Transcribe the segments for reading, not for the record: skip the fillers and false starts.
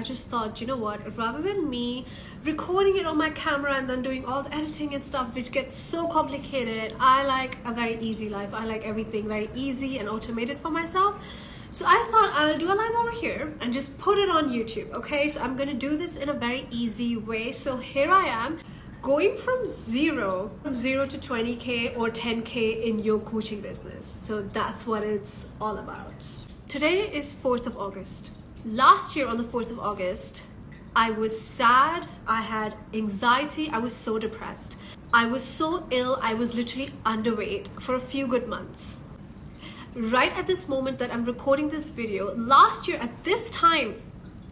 I just thought, you know what, rather than me recording it on my camera and then doing all the editing and stuff, which gets so complicated, I like a very easy life. I like everything very easy and automated for myself. So I thought I'll do a live over here and just put it on YouTube, okay? So I'm gonna do this in a very easy way. So here I am, going from zero to 20K or 10K in your coaching business. So that's what it's all about. Today is 4th of August. Last year on the 4th of August, I was sad, I had anxiety, I was so depressed. I was so ill, I was literally underweight for a few good months. Right at this moment that I'm recording this video, last year at this time,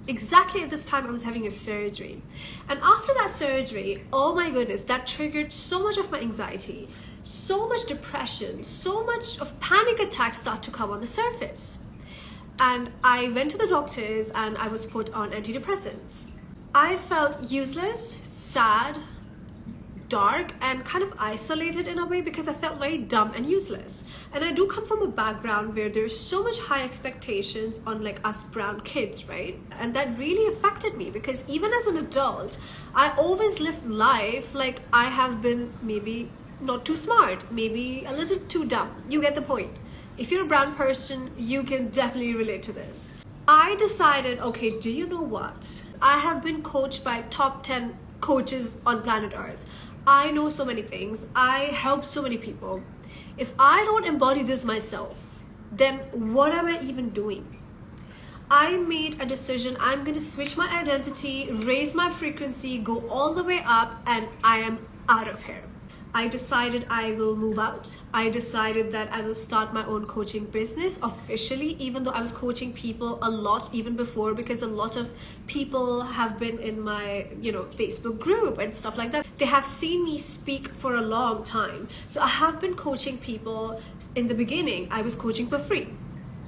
exactly at this time, I was having a surgery. And after that surgery, oh my goodness, that triggered so much of my anxiety, so much depression, so much of panic attacks start to come on the surface. And I went to the doctors and I was put on antidepressants. I felt useless, sad, dark, and kind of isolated in a way because I felt very dumb and useless. And I do come from a background where there's so much high expectations on like us brown kids, right? And that really affected me because even as an adult, I always lived life like I have been maybe not too smart, maybe a little too dumb. You get the point. If you're a brown person, you can definitely relate to this. I decided, okay, do you know what? I have been coached by top 10 coaches on planet Earth. I know so many things. I help so many people. If I don't embody this myself, then what am I even doing? I made a decision. I'm going to switch my identity, raise my frequency, go all the way up, and I am out of here. I decided I will move out. I decided that I will start my own coaching business officially, even though I was coaching people a lot even before, because a lot of people have been in my, Facebook group and stuff like that. They have seen me speak for a long time. So I have been coaching people. In the beginning, I was coaching for free.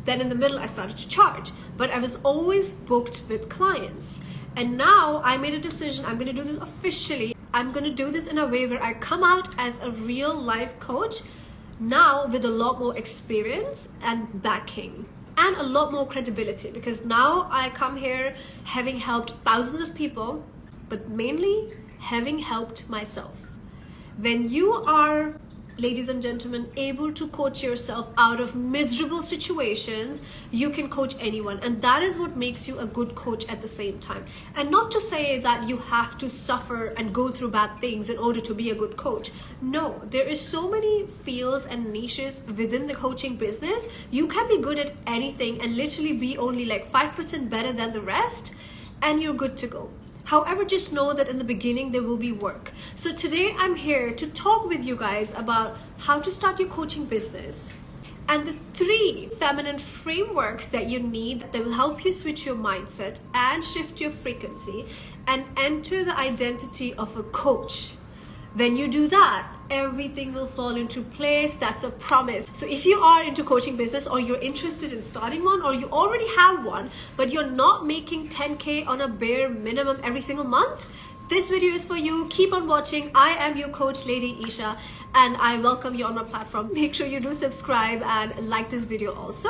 Then in the middle, I started to charge, but I was always booked with clients. And now I made a decision. I'm going to do this officially. I'm going to do this in a way where I come out as a real life coach now with a lot more experience and backing and a lot more credibility, because now I come here having helped thousands of people, but mainly having helped myself. When you are, ladies and gentlemen, able to coach yourself out of miserable situations, you can coach anyone. And that is what makes you a good coach at the same time. And not to say that you have to suffer and go through bad things in order to be a good coach. No, there is so many fields and niches within the coaching business. You can be good at anything and literally be only like 5% better than the rest, and you're good to go. However, just know that in the beginning, there will be work. So today I'm here to talk with you guys about how to start your coaching business and the 3 feminine frameworks that you need that will help you switch your mindset and shift your frequency and enter the identity of a coach. When you do that, everything will fall into place. That's a promise. So if you are into coaching business, or you're interested in starting one, or you already have one, but you're not making 10K on a bare minimum every single month, this video is for you. Keep on watching. I am your coach, Lady Isha, and I welcome you on my platform. Make sure you do subscribe and like this video also.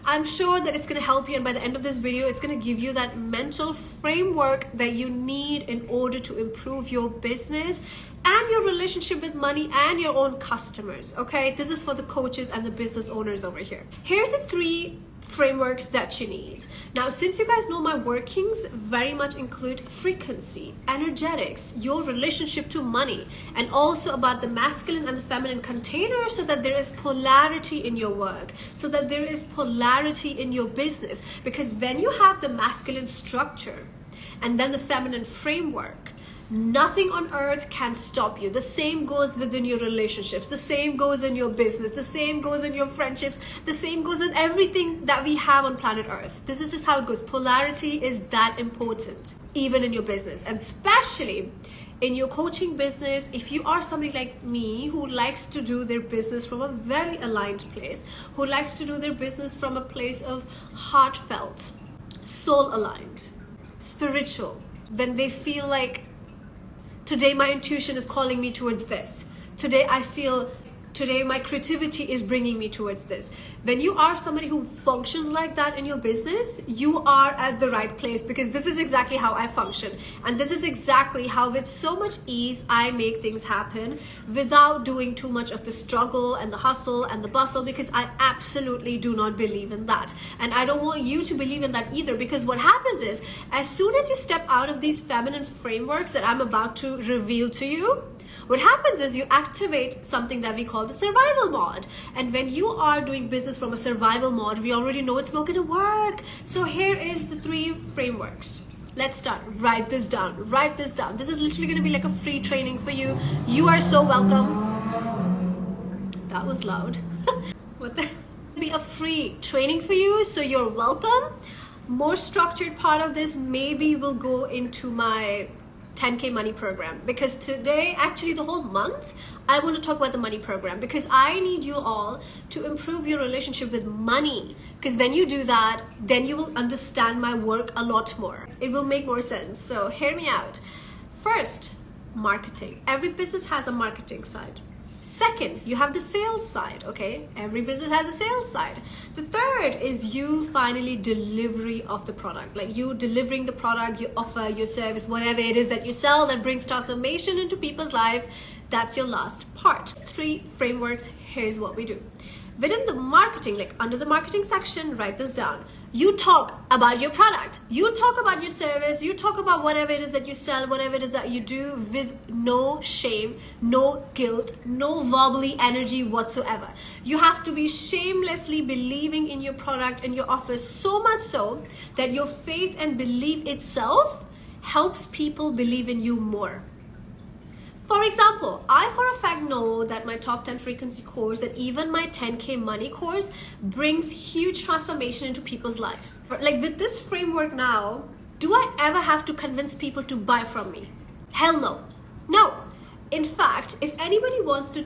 I'm sure that it's going to help you, and by the end of this video, it's going to give you that mental framework that you need in order to improve your business and your relationship with money and your own customers. Okay, this is for the coaches and the business owners over here. Here's the 3 frameworks that you need. Now, since you guys know my workings very much include frequency, energetics, your relationship to money, and also about the masculine and the feminine container, so that there is polarity in your work, so that there is polarity in your business. Because when you have the masculine structure and then the feminine framework, nothing on earth can stop you. The same goes within your relationships. The same goes in your business. The same goes in your friendships. The same goes with everything that we have on planet Earth. This is just how it goes. Polarity is that important, even in your business, and especially in your coaching business. If you are somebody like me who likes to do their business from a very aligned place, who likes to do their business from a place of heartfelt, soul aligned, spiritual, when they feel like, today my intuition is calling me towards this. Today Today, my creativity is bringing me towards this. When you are somebody who functions like that in your business, you are at the right place, because this is exactly how I function. And this is exactly how with so much ease I make things happen without doing too much of the struggle and the hustle and the bustle, because I absolutely do not believe in that. And I don't want you to believe in that either, because what happens is, as soon as you step out of these feminine frameworks that I'm about to reveal to you, what happens is you activate something that we call the survival mode. And when you are doing business from a survival mode, we already know it's not going to work. So here is the 3 frameworks. Let's start. Write this down. Write this down. This is literally going to be like a free training for you. You are so welcome. That was loud. What the? Be a free training for you, so you're welcome. More structured part of this maybe will go into my 10K money program, because today, actually the whole month, I want to talk about the money program, because I need you all to improve your relationship with money, because when you do that, then you will understand my work a lot more. It will make more sense. So hear me out. First, marketing. Every business has a marketing side. Second, you have the sales side, okay? Every business has a sales side. The third is you finally delivery of the product, like you delivering the product, you offer your service, whatever it is that you sell that brings transformation into people's life. That's your last part. 3 frameworks. Here's what we do. Within the marketing, like under the marketing section, write this down. You talk about your product, you talk about your service, you talk about whatever it is that you sell, whatever it is that you do, with no shame, no guilt, no wobbly energy whatsoever. You have to be shamelessly believing in your product and your offer, so much so that your faith and belief itself helps people believe in you more. For example, I for a fact know that my top 10 frequency course and even my 10K money course brings huge transformation into people's life. Like with this framework now, do I ever have to convince people to buy from me? Hell no. No. In fact, if anybody wants to,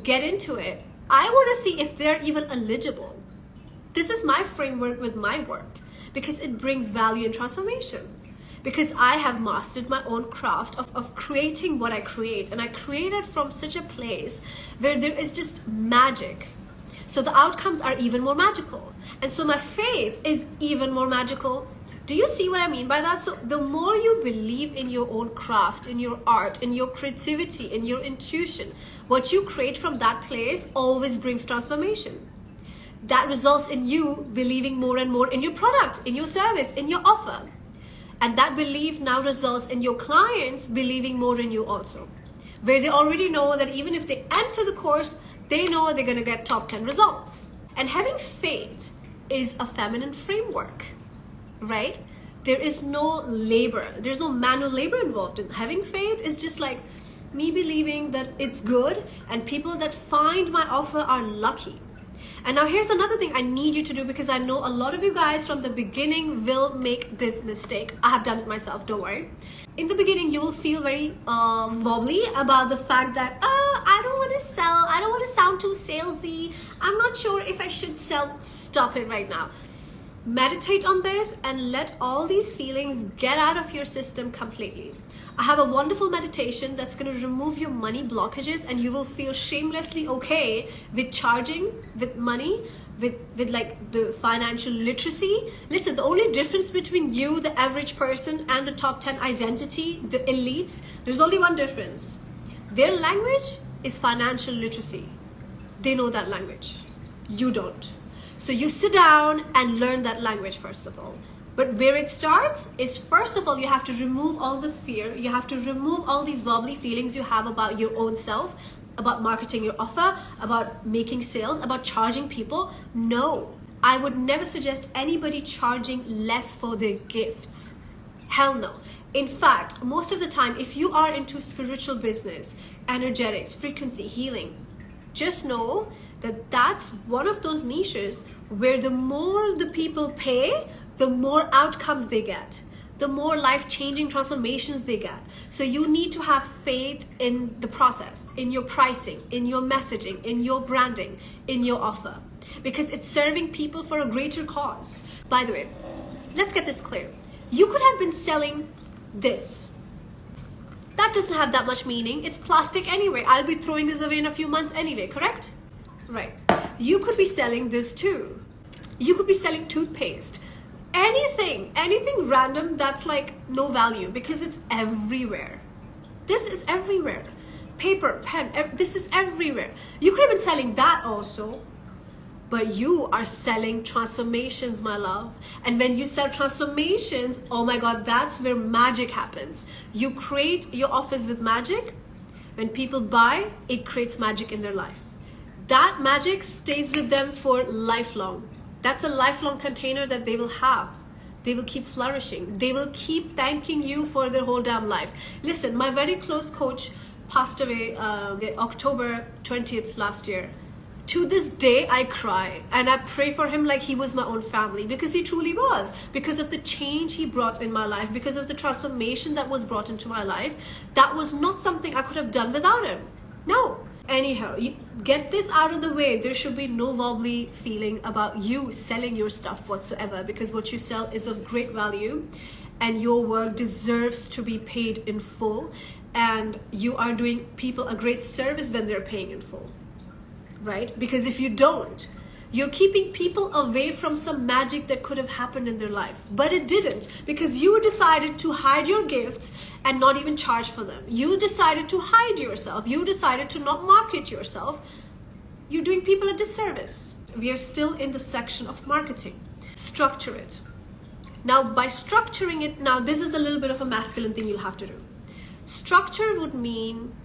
get into it, I want to see if they're even eligible. This is my framework with my work, because it brings value and transformation. Because I have mastered my own craft of creating what I create, and I create it from such a place where there is just magic. So the outcomes are even more magical. And so my faith is even more magical. Do you see what I mean by that? So the more you believe in your own craft, in your art, in your creativity, in your intuition, what you create from that place always brings transformation. That results in you believing more and more in your product, in your service, in your offer. And that belief now results in your clients believing more in you also, where they already know that even if they enter the course, they know they're going to get top 10 results. And having faith is a feminine framework, right? There is no labor. There's no manual labor involved in having faith. Is just like me believing that it's good, and people that find my offer are lucky. And now here's another thing I need you to do, because I know a lot of you guys from the beginning will make this mistake. I have done it myself, don't worry. In the beginning, you will feel very wobbly about the fact that, I don't want to sell, I don't want to sound too salesy, I'm not sure if I should sell. Stop it right now. Meditate on this and let all these feelings get out of your system completely. I have a wonderful meditation that's going to remove your money blockages, and you will feel shamelessly okay with charging, with money, with like the financial literacy. Listen, the only difference between you, the average person, and the top 10 identity, the elites, there's only one difference. Their language is financial literacy. They know that language. You don't. So you sit down and learn that language first of all. But where it starts is, first of all, you have to remove all the fear. You have to remove all these wobbly feelings you have about your own self, about marketing your offer, about making sales, about charging people. No, I would never suggest anybody charging less for their gifts. Hell no. In fact, most of the time, if you are into spiritual business, energetics, frequency, healing, just know that that's one of those niches where the more the people pay, the more outcomes they get, the more life-changing transformations they get. So you need to have faith in the process, in your pricing, in your messaging, in your branding, in your offer, because it's serving people for a greater cause. By the way, let's get this clear. You could have been selling this. That that doesn't have that much meaning. It's plastic anyway. I'll be throwing this away in a few months anyway, correct? Right. You could be selling this too. You could be selling toothpaste. Anything random that's like no value, because it's everywhere. This is everywhere. Paper, pen, this is everywhere. You could have been selling that also. But you are selling transformations, my love. And when you sell transformations, oh my God, that's where magic happens. You create your office with magic. When people buy, it creates magic in their life. That magic stays with them for lifelong. That's a lifelong container that they will have. They will keep flourishing. They will keep thanking you for their whole damn life. Listen, my very close coach passed away October 20th last year. To this day, I cry and I pray for him like he was my own family, because he truly was. Because of the change he brought in my life, because of the transformation that was brought into my life, that was not something I could have done without him. No. Anyhow, you get this out of the way. There should be no wobbly feeling about you selling your stuff whatsoever, because what you sell is of great value and your work deserves to be paid in full, and you are doing people a great service when they're paying in full. Right? Because if you don't, you're keeping people away from some magic that could have happened in their life. But it didn't, because you decided to hide your gifts and not even charge for them. You decided to hide yourself. You decided to not market yourself. You're doing people a disservice. We are still in the section of marketing. Structure it. Now, by structuring it, now this is a little bit of a masculine thing you'll have to do. Structure would mean,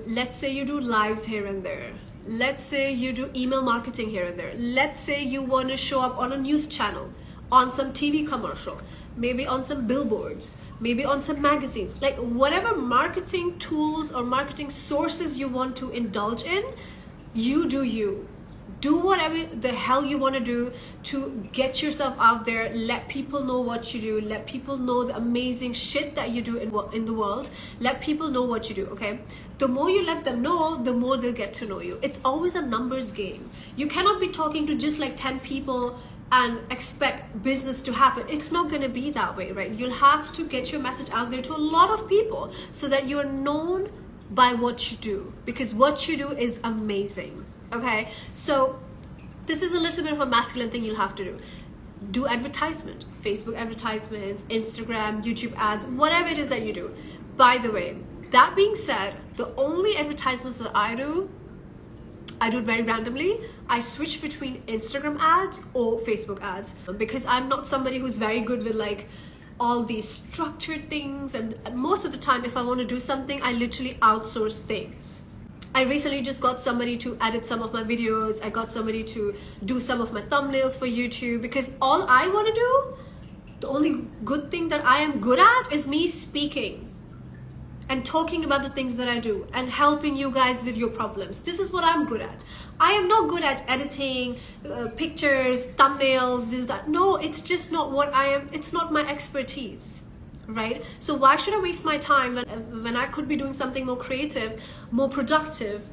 let's say you do lives here and there. Let's say you do email marketing here and there. Let's say you want to show up on a news channel, on some TV commercial, maybe on some billboards, maybe on some magazines, like whatever marketing tools or marketing sources you want to indulge in, you do you. Do whatever the hell you want to do to get yourself out there. Let people know what you do. Let people know the amazing shit that you do in the world. Let people know what you do, okay? The more you let them know, the more they'll get to know you. It's always a numbers game. You cannot be talking to just like 10 people and expect business to happen. It's not going to be that way, right? You'll have to get your message out there to a lot of people so that you're known by what you do, because what you do is amazing. Okay, so this is a little bit of a masculine thing you'll have to do. Do advertisement, Facebook advertisements, Instagram, YouTube ads, whatever it is that you do. By the way, that being said, the only advertisements that I do it very randomly. I switch between Instagram ads or Facebook ads, because I'm not somebody who's very good with like all these structured things, and most of the time if I want to do something, I literally outsource things. I recently just got somebody to edit some of my videos. I got somebody to do some of my thumbnails for YouTube, because all I want to do, the only good thing that I am good at is me speaking and talking about the things that I do and helping you guys with your problems. This is what I'm good at. I am not good at editing pictures, thumbnails, this, that. No, it's just not what I am. It's not my expertise. Right? So why should I waste my time when I could be doing something more creative, more productive,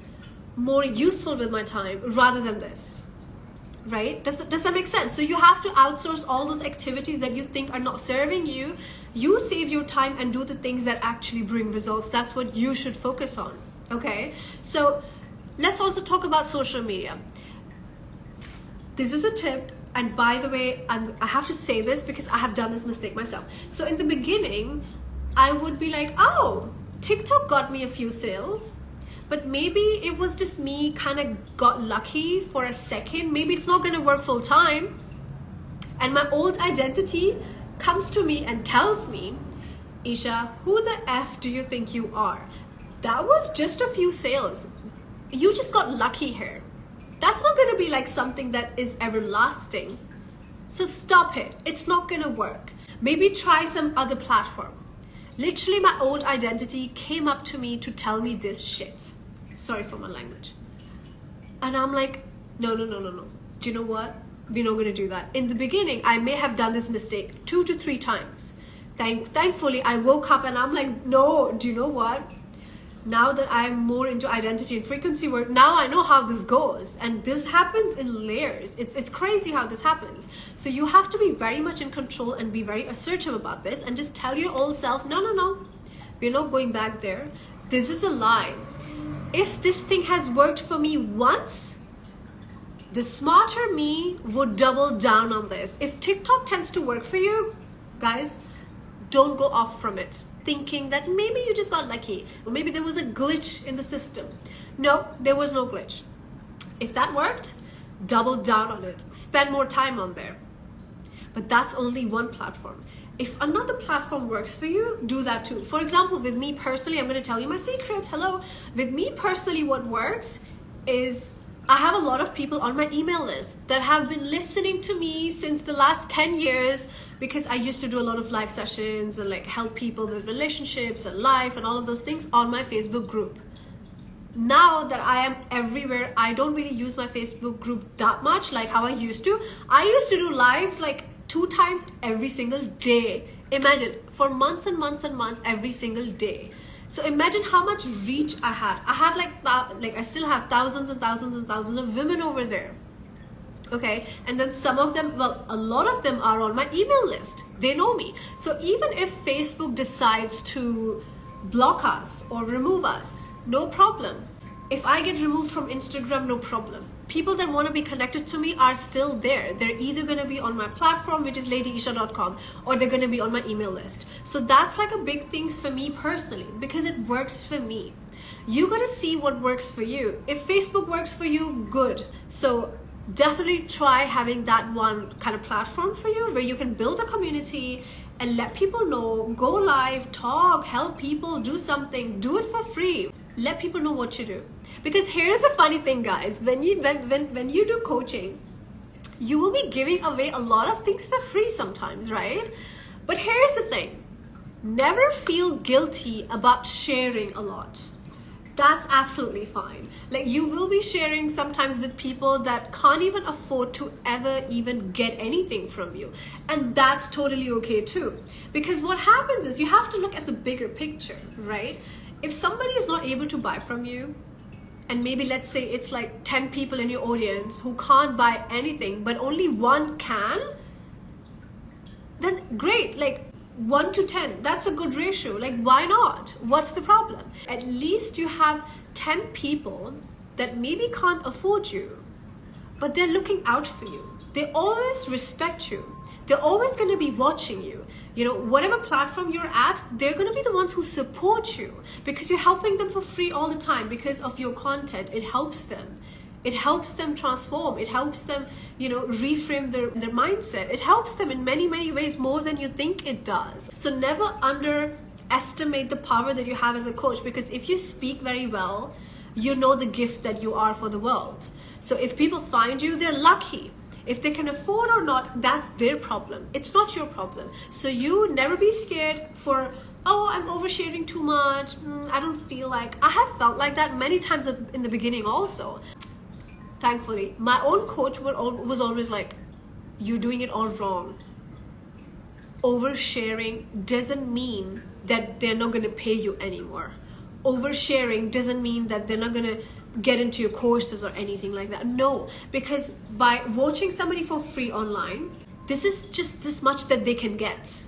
more useful with my time rather than this? Right? Does that make sense? So you have to outsource all those activities that you think are not serving you. You save your time and do the things that actually bring results. That's what you should focus on. Okay? So let's also talk about social media. This is a tip. And by the way, I have to say this because I have done this mistake myself. So in the beginning, I would be like, oh, TikTok got me a few sales, but maybe it was just me kind of got lucky for a second. Maybe it's not going to work full time. And my old identity comes to me and tells me, Isha, who the F do you think you are? That was just a few sales. You just got lucky here. That's not going to be like something that is everlasting. So stop it. It's not going to work. Maybe try some other platform. Literally, my old identity came up to me to tell me this shit. Sorry for my language. And I'm like, no. Do you know what? We're not going to do that. In the beginning, I may have done this mistake 2 to 3 times. Thankfully, I woke up and I'm like, no, do you know what? Now that I'm more into identity and frequency work, now I know how this goes. And this happens in layers. It's crazy how this happens. So you have to be very much in control and be very assertive about this and just tell your old self, no. We're not going back there. This is a lie. If this thing has worked for me once, the smarter me would double down on this. If TikTok tends to work for you, guys, don't go off from it thinking that maybe you just got lucky or maybe there was a glitch in the system. No, there was no glitch. If that worked, double down on it. Spend more time on there. But that's only one platform. If another platform works for you, do that too. For example, with me personally, I'm going to tell you my secret. Hello. With me personally, what works is I have a lot of people on my email list that have been listening to me since the last 10 years because I used to do a lot of live sessions and like help people with relationships and life and all of those things on my Facebook group. Now that I am everywhere, I don't really use my Facebook group that much like how I used to. I used to do lives like 2 times every single day. Imagine, for months and months and months, every single day. So imagine how much reach I had. I had I still have thousands and thousands and thousands of women over there. Okay, and then some of them, well, a lot of them are on my email list. They know me. So even if Facebook decides to block us or remove us, no problem. If I get removed from Instagram, no problem. People that want to be connected to me are still there. They're either going to be on my platform, which is ladyisha.com, or they're going to be on my email list. So that's like a big thing for me personally because it works for me. You got to see what works for you. If Facebook works for you, good. So definitely try having that one kind of platform for you where you can build a community and let people know, go live, talk, help people, do something, do it for free. Let people know what you do. Because here's the funny thing, guys, when you do coaching, you will be giving away a lot of things for free sometimes, right? But here's the thing, never feel guilty about sharing a lot. That's absolutely fine. Like, you will be sharing sometimes with people that can't even afford to ever even get anything from you. And that's totally okay too. Because what happens is you have to look at the bigger picture, right? If somebody is not able to buy from you, and maybe let's say it's like 10 people in your audience who can't buy anything, but only one can, then great, like 1 to 10, that's a good ratio. Like, why not? What's the problem? At least you have 10 people that maybe can't afford you, but they're looking out for you. They always respect you. They're always going to be watching you. You know, whatever platform you're at, they're going to be the ones who support you because you're helping them for free all the time because of your content. It helps them. It helps them transform. It helps them, you know, reframe their mindset. It helps them in many, many ways more than you think it does. So never underestimate the power that you have as a coach, because if you speak very well, you know the gift that you are for the world. So if people find you, they're lucky. If they can afford or not, that's their problem. It's not your problem. So you never be scared for, oh, I'm oversharing too much. I don't feel like. I have felt like that many times in the beginning also. Thankfully, my own coach was always like, you're doing it all wrong. Oversharing doesn't mean that they're not going to pay you anymore. Oversharing doesn't mean that they're not going to get into your courses or anything like that. No, because by watching somebody for free online, this is just this much that they can get.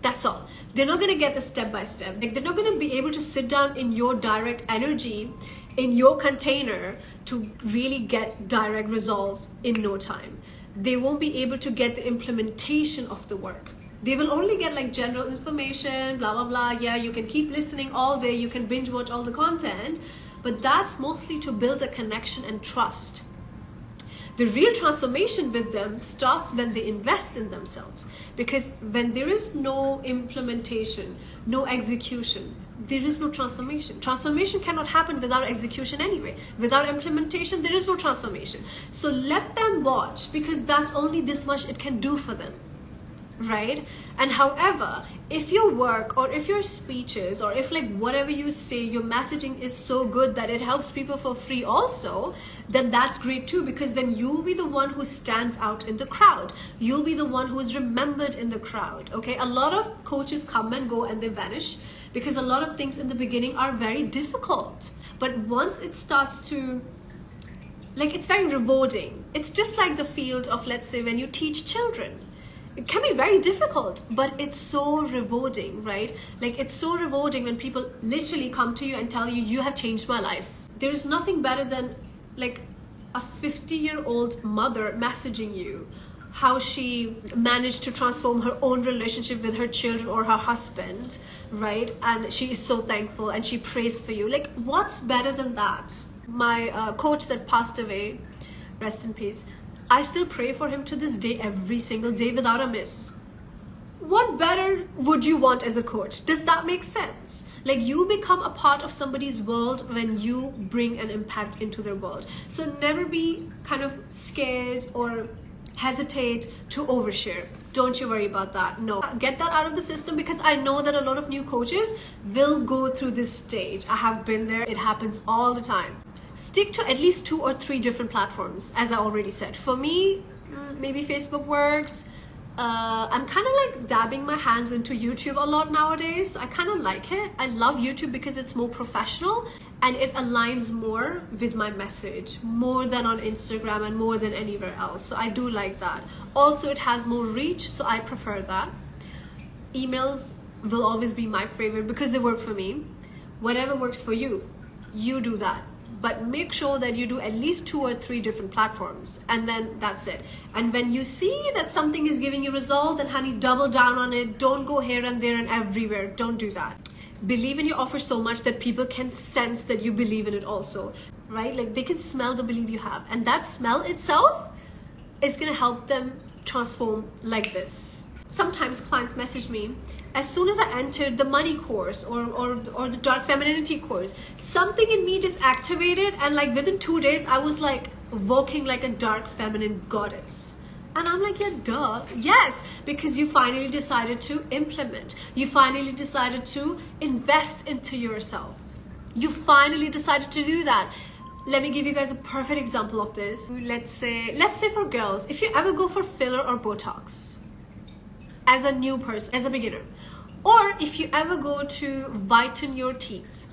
That's all. They're not going to get the step-by-step. Like, they're not going to be able to sit down in your direct energy, in your container, to really get direct results in no time. They won't be able to get the implementation of the work. They will only get like general information, blah, blah, blah. Yeah, you can keep listening all day. You can binge watch all the content. But that's mostly to build a connection and trust. The real transformation with them starts when they invest in themselves. Because when there is no implementation, no execution, there is no transformation. Transformation cannot happen without execution anyway. Without implementation, there is no transformation. So let them watch, because that's only this much it can do for them. Right? And however, if your work or if your speeches or if like whatever you say, your messaging is so good that it helps people for free also, then that's great too, because then you'll be the one who stands out in the crowd. You'll be the one who is remembered in the crowd. Okay? A lot of coaches come and go and they vanish because a lot of things in the beginning are very difficult. But once it starts to, like, it's very rewarding. It's just like the field of, let's say, when you teach children. It can be very difficult, but it's so rewarding, right? Like, it's so rewarding when people literally come to you and tell you, you have changed my life. There's nothing better than like a 50-year-old mother messaging you how she managed to transform her own relationship with her children or her husband, right? And she is so thankful and she prays for you. Like, what's better than that? My coach that passed away, rest in peace, I still pray for him to this day, every single day without a miss. What better would you want as a coach? Does that make sense? Like, you become a part of somebody's world when you bring an impact into their world. So never be kind of scared or hesitate to overshare. Don't you worry about that. No, get that out of the system, because I know that a lot of new coaches will go through this stage. I have been there. It happens all the time. Stick to at least 2 or 3 different platforms, as I already said. For me, maybe Facebook works. I'm kind of like dabbing my hands into YouTube a lot nowadays. I kind of like it. I love YouTube because it's more professional and it aligns more with my message, more than on Instagram and more than anywhere else. So I do like that. Also, it has more reach, so I prefer that. Emails will always be my favorite because they work for me. Whatever works for you, you do that. But make sure that you do at least 2 or 3 different platforms, and then that's it. And when you see that something is giving you result, then honey, double down on it. Don't go here and there and everywhere. Don't do that. Believe in your offer so much that people can sense that you believe in it also, right? Like, they can smell the belief you have, and that smell itself is going to help them transform like this. Sometimes clients message me, as soon as I entered the money course or the dark femininity course, something in me just activated, and like within 2 days, I was like walking like a dark feminine goddess. And I'm like, yeah, duh. Yes, because you finally decided to implement. You finally decided to invest into yourself. You finally decided to do that. Let me give you guys a perfect example of this. Let's say for girls, if you ever go for filler or Botox, as a new person, as a beginner, or if you ever go to whiten your teeth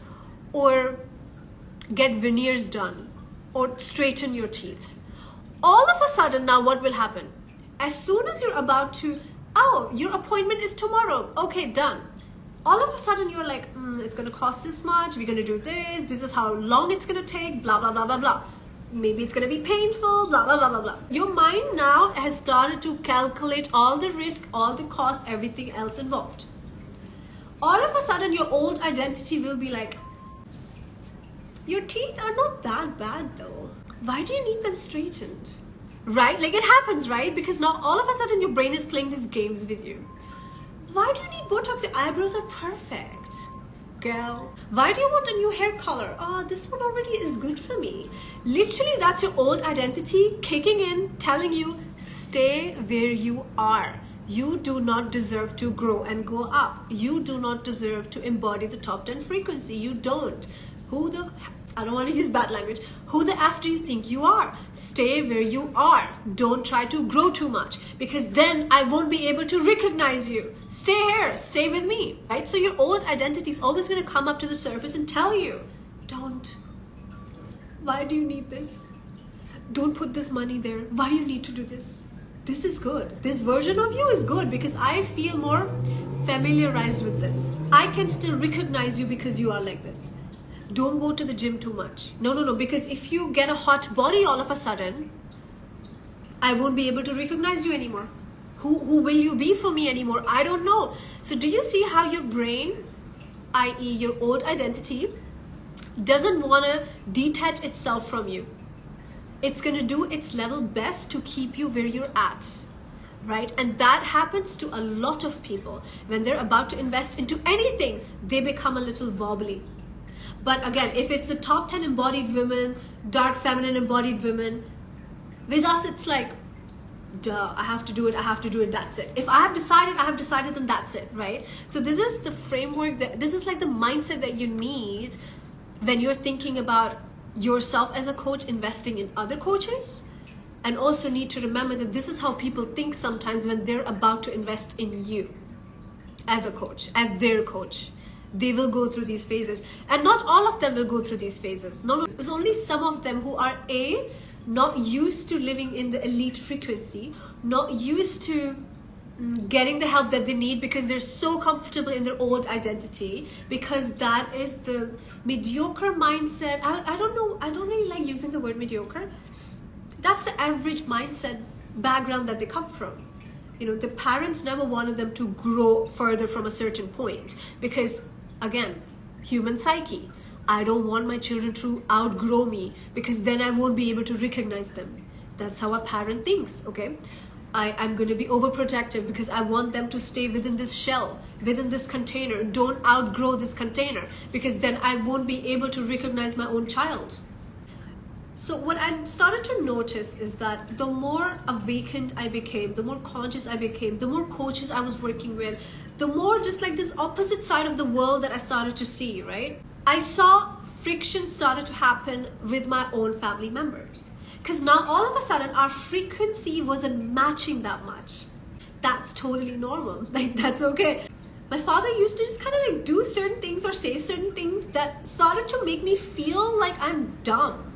or get veneers done or straighten your teeth, all of a sudden now what will happen? As soon as you're about to, oh, your appointment is tomorrow. Okay, done. All of a sudden you're like, it's going to cost this much. We're going to do this. This is how long it's going to take, blah, blah, blah, blah, blah. Maybe it's going to be painful, blah, blah, blah, blah, blah. Your mind now has started to calculate all the risk, all the cost, everything else involved. All of a sudden, your old identity will be like, your teeth are not that bad though. Why do you need them straightened? Right? Like, it happens, right? Because now all of a sudden your brain is playing these games with you. Why do you need Botox? Your eyebrows are perfect. Girl, why do you want a new hair color? Oh, this one already is good for me. Literally, that's your old identity kicking in, telling you, stay where you are. You do not deserve to grow and go up. You do not deserve to embody the top 10 frequency. You don't. I don't want to use bad language. Who the F do you think you are? Stay where you are. Don't try to grow too much, because then I won't be able to recognize you. Stay here. Stay with me. Right? So your old identity is always going to come up to the surface and tell you, don't. Why do you need this? Don't put this money there. Why you need to do this? This is good. This version of you is good because I feel more familiarized with this. I can still recognize you because you are like this. Don't go to the gym too much. No, because if you get a hot body all of a sudden, I won't be able to recognize you anymore. Who will you be for me anymore? I don't know. So do you see how your brain, i.e. your old identity, doesn't want to detach itself from you? It's going to do its level best to keep you where you're at, right? And that happens to a lot of people. When they're about to invest into anything, they become a little wobbly. But again, if it's the top 10 embodied women, dark feminine embodied women, with us, it's like, duh, I have to do it, that's it. If I have decided, then that's it, right? So this is the framework, this is like the mindset that you need when you're thinking about yourself as a coach, investing in other coaches, and also need to remember that this is how people think sometimes when they're about to invest in you as a coach, as their coach. They will go through these phases, and not all of them will go through these phases. No, there's only some of them who are not used to living in the elite frequency, not used to getting the help that they need because they're so comfortable in their old identity, because that is the mediocre mindset. I don't know, I don't really like using the word mediocre. That's the average mindset background that they come from. You know, the parents never wanted them to grow further from a certain point because, again, human psyche. I don't want my children to outgrow me because then I won't be able to recognize them. That's how a parent thinks, okay? I'm going to be overprotective because I want them to stay within this shell, within this container. Don't outgrow this container because then I won't be able to recognize my own child. So what I started to notice is that the more awakened I became, the more conscious I became, the more coaches I was working with, the more just like this opposite side of the world that I started to see, right? I saw friction started to happen with my own family members. Because now all of a sudden our frequency wasn't matching that much. That's totally normal. Like, that's okay. My father used to just kind of like do certain things or say certain things that started to make me feel like I'm dumb.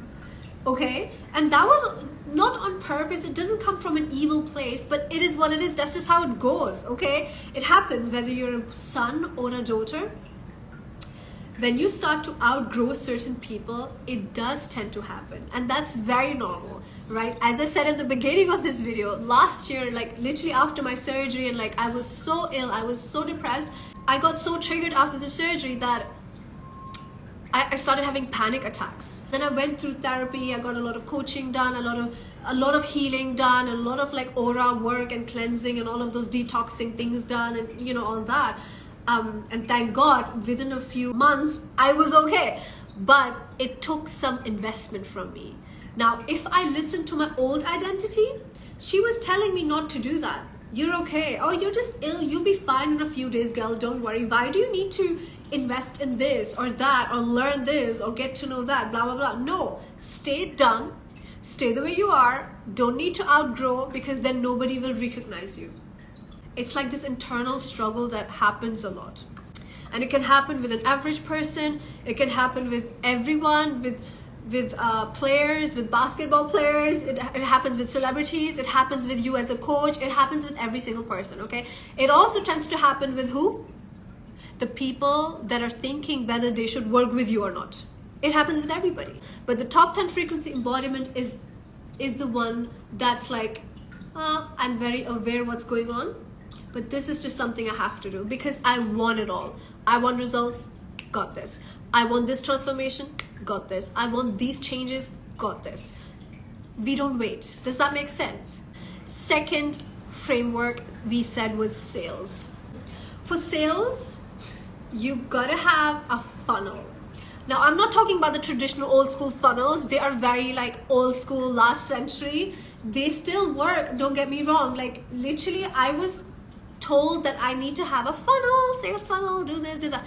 Okay? And that was not on purpose. It doesn't come from an evil place, but it is what it is. That's just how it goes. Okay? It happens whether you're a son or a daughter. When you start to outgrow certain people, it does tend to happen. And that's very normal, right? As I said in the beginning of this video, last year, like literally after my surgery, and like I was so ill, I was so depressed. I got so triggered after the surgery that I started having panic attacks. Then I went through therapy, I got a lot of coaching done, a lot of healing done, a lot of like aura work and cleansing and all of those detoxing things done, and you know, all that. And thank God, within a few months, I was okay. But it took some investment from me. Now, if I listened to my old identity, she was telling me not to do that. You're okay. Oh, you're just ill. You'll be fine in a few days, girl. Don't worry. Why do you need to invest in this or that or learn this or get to know that? Blah, blah, blah. No. Stay dumb. Stay the way you are. Don't need to outgrow because then nobody will recognize you. It's like this internal struggle that happens a lot. And it can happen with an average person. It can happen with everyone, with players, with basketball players. It happens with celebrities. It happens with you as a coach. It happens with every single person, okay? It also tends to happen with who? The people that are thinking whether they should work with you or not. It happens with everybody. But the top 10 frequency embodiment is the one that's like, I'm very aware what's going on. But this is just something I have to do because I want it all. I want results, got this. I want this transformation, got this. I want these changes, got this. We don't wait. Does that make sense? Second framework we said was sales. For sales, you gotta have a funnel. Now, I'm not talking about the traditional old school funnels. They are very like old school, last century. They still work, don't get me wrong. Like literally, I was told that I need to have a funnel, sales funnel, do this, do that.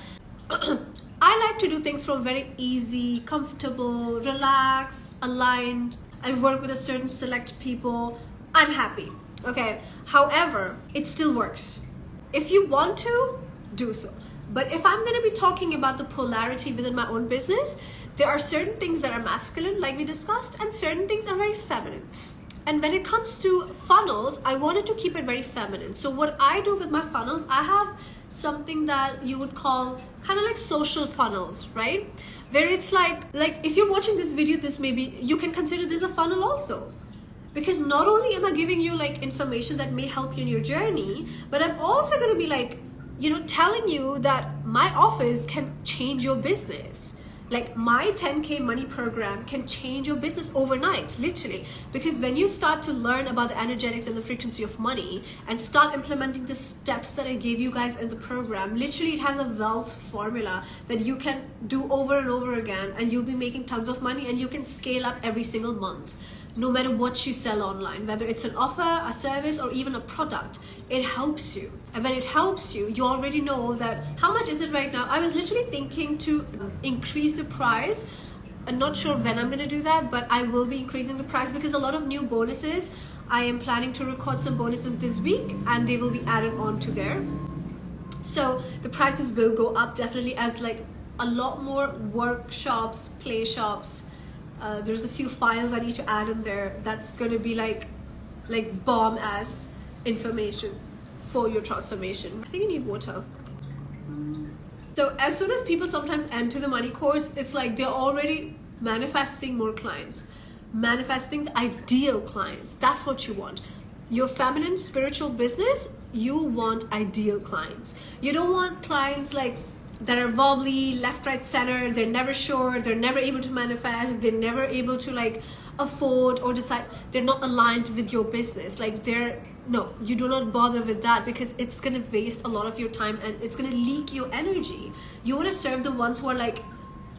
I like to do things from very easy, comfortable, relaxed, aligned. I work with a certain select people. I'm happy, okay? However, it still works. If you want to, do so. But if I'm gonna be talking about the polarity within my own business, there are certain things that are masculine, like we discussed, and certain things are very feminine. And when it comes to funnels, I wanted to keep it very feminine. So what I do with my funnels, I have something that you would call kind of like social funnels, right? Where it's like if you're watching this video, this maybe you can consider this a funnel also. Because not only am I giving you like information that may help you in your journey, but I'm also going to be like, you know, telling you that my office can change your business. Like my 10K money program can change your business overnight, literally. Because when you start to learn about the energetics and the frequency of money and start implementing the steps that I gave you guys in the program, literally it has a wealth formula that you can do over and over again, and you'll be making tons of money, and you can scale up every single month. No matter what you sell online, whether it's an offer, a service, or even a product, it helps you. And when it helps you, you already know that, how much is it right now? I was literally thinking to increase the price. I'm not sure when I'm gonna do that, but I will be increasing the price because a lot of new bonuses, I am planning to record some bonuses this week and they will be added on to there. So the prices will go up definitely, as like a lot more workshops, play shops. There's a few files I need to add in there that's gonna be like bomb ass information for your transformation. I think you need water. So as soon as people sometimes enter the money course, it's like they're already manifesting more clients, manifesting the ideal clients. That's what you want. Your feminine spiritual business, you want ideal clients. You don't want clients like that are wobbly, left, right, center. They're never sure. They're never able to manifest. They're never able to like afford or decide. They're not aligned with your business. Like no, you do not bother with that, because it's going to waste a lot of your time and it's going to leak your energy. You want to serve the ones who are like,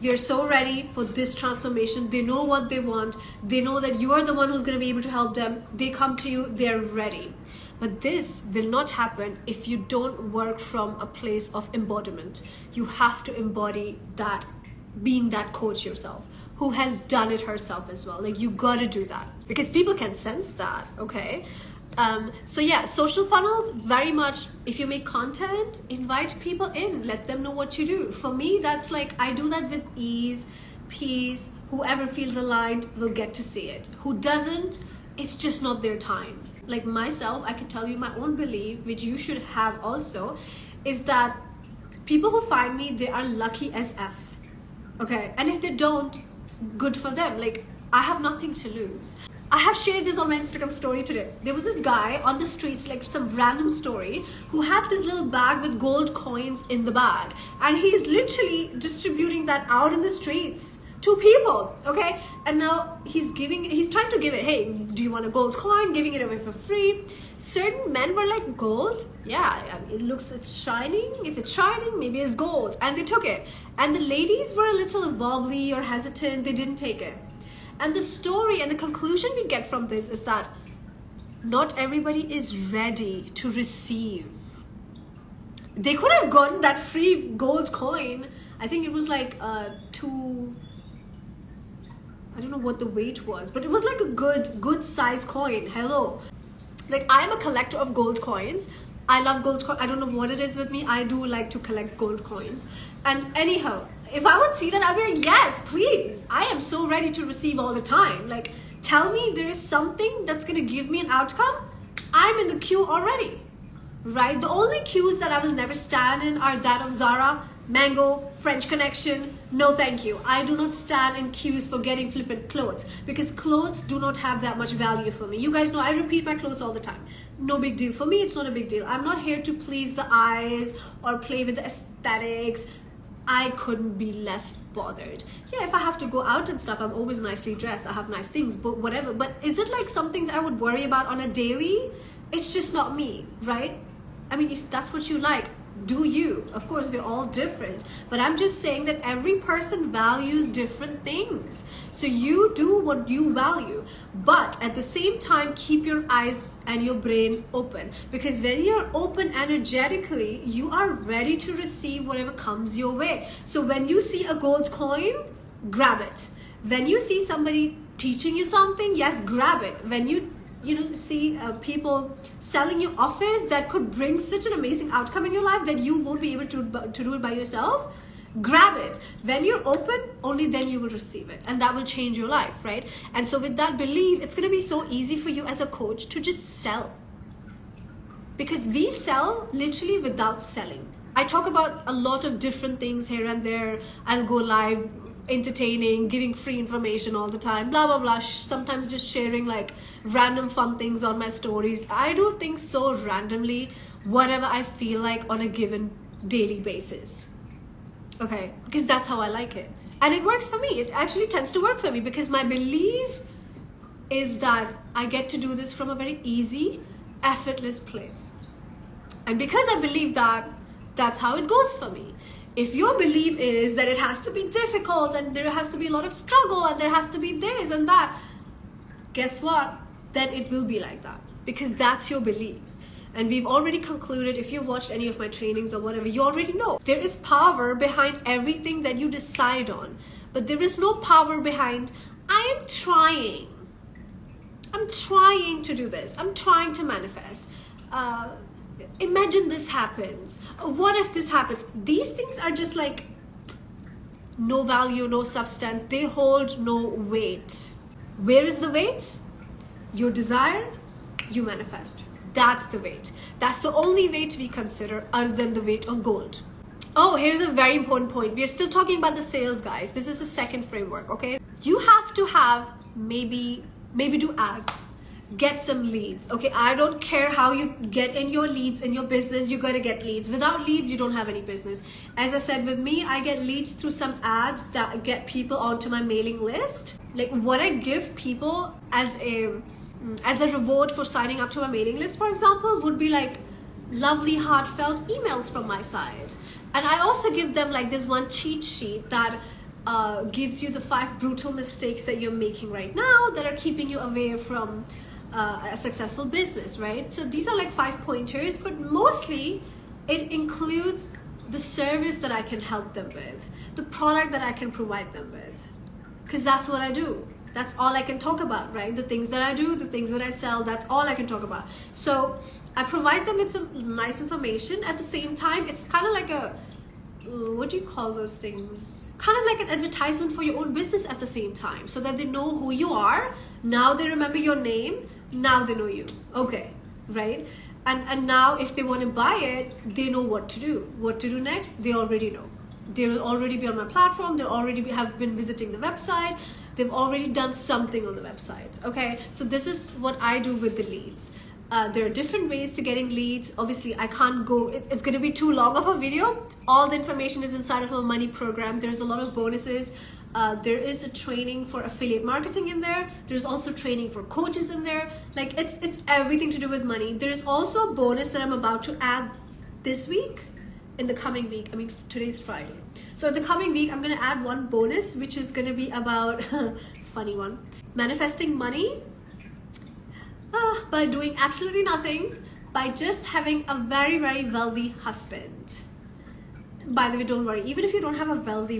we are so ready for this transformation. They know what they want. They know that you are the one who's going to be able to help them. They come to you, they're ready. But this will not happen if you don't work from a place of embodiment. You have to embody that, being that coach yourself, who has done it herself as well. Like, you got to do that, because people can sense that, okay? So yeah, social funnels, very much, if you make content, invite people in, let them know what you do. For me, that's like, I do that with ease, peace. Whoever feels aligned will get to see it. Who doesn't, it's just not their time. Like myself, I can tell you my own belief, which you should have also, is that people who find me, they are lucky as F, okay? And if they don't, good for them. Like, I have nothing to lose. I have shared this on my Instagram story today. There was this guy on the streets, like some random story, who had this little bag with gold coins in the bag. And he's literally distributing that out in the streets to people, okay? And now he's trying to give it, hey, do you want a gold coin? Giving it away for free. Certain men were like, gold? Yeah, I mean, it's shining. If it's shining, maybe it's gold. And they took it. And the ladies were a little wobbly or hesitant. They didn't take it. And the story and the conclusion we get from this is that not everybody is ready to receive. They could have gotten that free gold coin. I think it was like I don't know what the weight was, but it was like a good size coin. Hello. Like, I am a collector of gold coins. I love gold coins. I don't know what it is with me. I do like to collect gold coins. And anyhow, if I would see that, I'd be like, yes, please. I am so ready to receive all the time. Like, tell me there is something that's going to give me an outcome. I'm in the queue already, right? The only queues that I will never stand in are that of Zara, Mango, French Connection. No, thank you. I do not stand in queues for getting flippant clothes, because clothes do not have that much value for me. You guys know I repeat my clothes all the time. No big deal. For me, it's not a big deal. I'm not here to please the eyes or play with the aesthetics. I couldn't be less bothered. Yeah, if I have to go out and stuff, I'm always nicely dressed. I have nice things, but whatever. But is it like something that I would worry about on a daily? It's just not me, right? I mean, if that's what you like, do you. Of course, we're all different. But I'm just saying that every person values different things. So you do what you value. But at the same time, keep your eyes and your brain open. Because when you're open energetically, you are ready to receive whatever comes your way. So when you see a gold coin, grab it. When you see somebody teaching you something, yes, grab it. When you see people selling you offers that could bring such an amazing outcome in your life that you won't be able to do it by yourself, grab it. When you're open, only then you will receive it, and that will change your life, right? And so with that belief, it's going to be so easy for you as a coach to just sell, because we sell literally without selling. I talk about a lot of different things here and there. I'll go live entertaining, giving free information all the time, blah blah blah, sometimes just sharing like random fun things on my stories. I do things so randomly, whatever I feel like on a given daily basis, okay? Because that's how I like it, and it works for me. It actually tends to work for me, because my belief is that I get to do this from a very easy, effortless place. And because I believe that, that's how it goes for me. If your belief is that it has to be difficult and there has to be a lot of struggle and there has to be this and that, guess what? Then it will be like that, because that's your belief. And we've already concluded, if you've watched any of my trainings or whatever, you already know there is power behind everything that you decide on, but there is no power behind, I am trying to do this, I'm trying to manifest, imagine this happens, what if this happens. These things are just like no value, no substance. They hold no weight. Where is the weight? Your desire, you manifest. That's the weight. That's the only weight we consider other than the weight of gold. Oh, here's a very important point. We are still talking about the sales, guys. This is the second framework, okay? You have to have maybe do ads, get some leads, okay? I don't care how you get in your leads in your business, you gotta get leads. Without leads, you don't have any business. As I said, with me, I get leads through some ads that get people onto my mailing list. Like what I give people as a reward for signing up to my mailing list, for example, would be like lovely heartfelt emails from my side. And I also give them like this one cheat sheet that gives you the 5 brutal mistakes that you're making right now that are keeping you away from a successful business, right? So these are like 5 pointers, but mostly it includes the service that I can help them with, the product that I can provide them with, because that's what I do. That's all I can talk about, right? The things that I do, the things that I sell, that's all I can talk about. So I provide them with some nice information. At the same time, it's kind of like a, what do you call those things? Kind of like an advertisement for your own business at the same time, so that they know who you are. Now they remember your name. Now they know you. Okay, right? And now if they want to buy it, they know what to do. What to do next, they already know. They will already be on my platform. They'll already have been visiting the website. They've already done something on the website. Okay, so this is what I do with the leads. There are different ways to getting leads. Obviously, I can't go, it's going to be too long of a video. All the information is inside of a money program. There's a lot of bonuses. There is a training for affiliate marketing in there. There's also training for coaches in there. Like it's everything to do with money. There's also a bonus that I'm about to add this week, in the coming week. I mean, today's Friday. So in the coming week, I'm going to add one bonus, which is going to be about, funny one, manifesting money by doing absolutely nothing, by just having a very, very wealthy husband. By the way, don't worry, even if you don't have a wealthy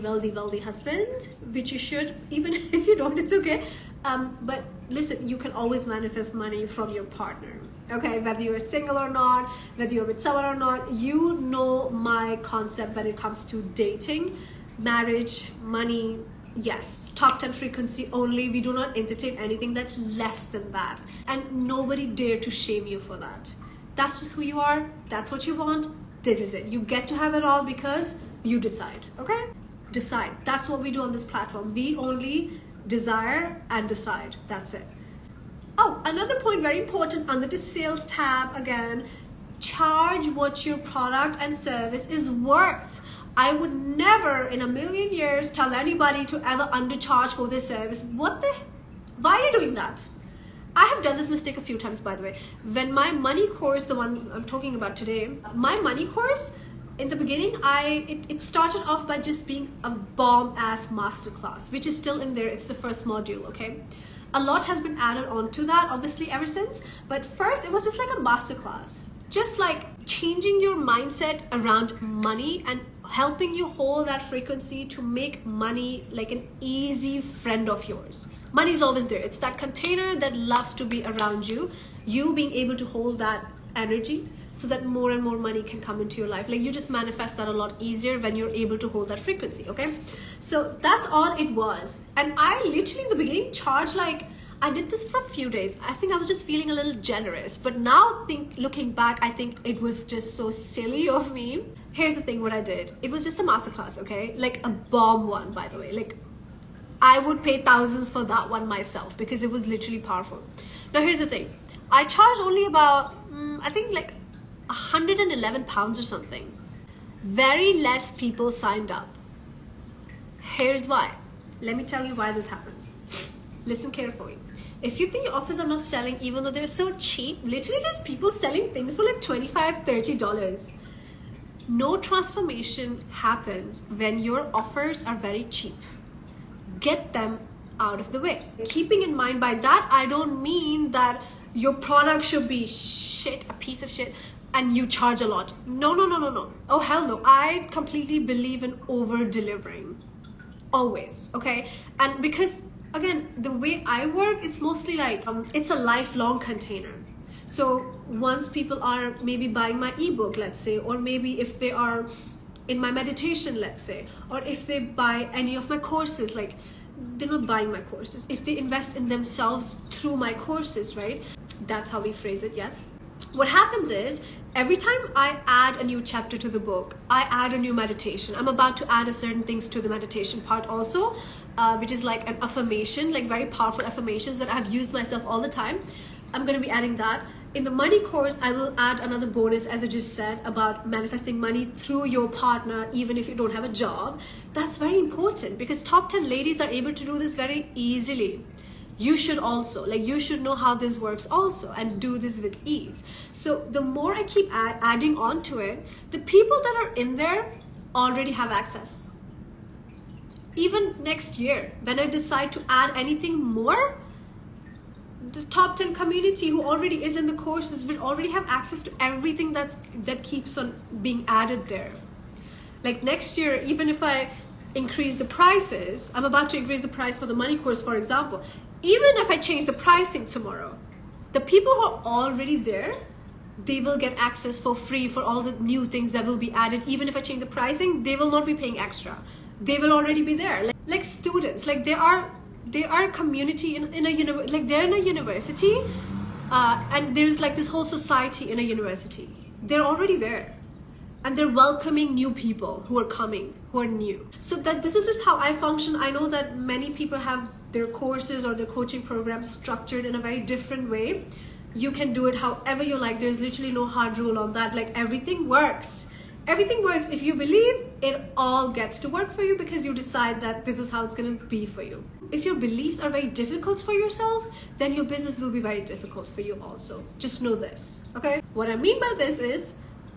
husband, which you should, even if you don't, it's okay. But listen, you can always manifest money from your partner. Okay, whether you're single or not, whether you're with someone or not, you know my concept when it comes to dating, marriage, money. Yes, top 10 frequency only. We do not entertain anything that's less than that. And nobody dare to shame you for that. That's just who you are. That's what you want. This is it. You get to have it all because you decide, okay? Decide. That's what we do on this platform. We only desire and decide. That's it. Oh, another point, very important, under the sales tab, again, charge what your product and service is worth. I would never in a million years tell anybody to ever undercharge for their service. Why are you doing that? I have done this mistake a few times, by the way. When my money course, the one I'm talking about today, my money course, in the beginning, it started off by just being a bomb-ass masterclass, which is still in there. It's the first module, okay? A lot has been added on to that, obviously, ever since. But first, it was just like a masterclass. Just like changing your mindset around money and helping you hold that frequency to make money like an easy friend of yours. Money is always there. It's that container that loves to be around you. You being able to hold that energy so that more and more money can come into your life. Like you just manifest that a lot easier when you're able to hold that frequency, okay? So that's all it was. And I literally in the beginning charged like, I did this for a few days. I think I was just feeling a little generous. But now looking back, I think it was just so silly of me. Here's the thing, what I did. It was just a masterclass, okay? Like a bomb one, by the way. Like I would pay thousands for that one myself because it was literally powerful. Now here's the thing. I charged only about, I think like 111 pounds or something. Very less people signed up. Here's why. Let me tell you why this happens. Listen carefully. If you think your offers are not selling, even though they're so cheap, literally there's people selling things for like $25, $30. No transformation happens when your offers are very cheap. Get them out of the way. Keeping in mind by that, I don't mean that your product should be shit, a piece of shit, and you charge a lot. No. Oh, hell no. I completely believe in over-delivering. Always, okay? And because, again, the way I work, it's mostly like, it's a lifelong container. So once people are maybe buying my ebook, let's say, or maybe if they are in my meditation, let's say, or if they buy any of my courses, like they're not buying my courses. If they invest in themselves through my courses, right? That's how we phrase it, yes? what happens is every time I add a new chapter to the book, I add a new meditation. I'm about to add a certain things to the meditation part also, which is like an affirmation, like very powerful affirmations that I've used myself all the time. I'm going to be adding that. In the money course, I will add another bonus, as I just said, about manifesting money through your partner, even if you don't have a job. That's very important because top 10 ladies are able to do this very easily. You should also, like, you should know how this works also and do this with ease. So the more I keep adding on to it, the people that are in there already have access. Even next year, when I decide to add anything more, the top 10 community who already is in the courses will already have access to everything that keeps on being added there. Like next year, even if I increase the prices, I'm about to increase the price for the money course, for example. Even if I change the pricing tomorrow, the people who are already there, they will get access for free for all the new things that will be added. Even if I change the pricing, they will not be paying extra. They will already be there. Like students, like they are a community in a like they're in a university, and there's like this whole society in a university. They're already there, and they're welcoming new people who are coming, who are new. So that this is just how I function. I know that many people have their courses or their coaching programs structured in a very different way. You can do it however you like. There's literally no hard rule on that. Like everything works. Everything works. If you believe, it all gets to work for you because you decide that this is how it's going to be for you. If your beliefs are very difficult for yourself, then your business will be very difficult for you also. Just know this, okay? What I mean by this is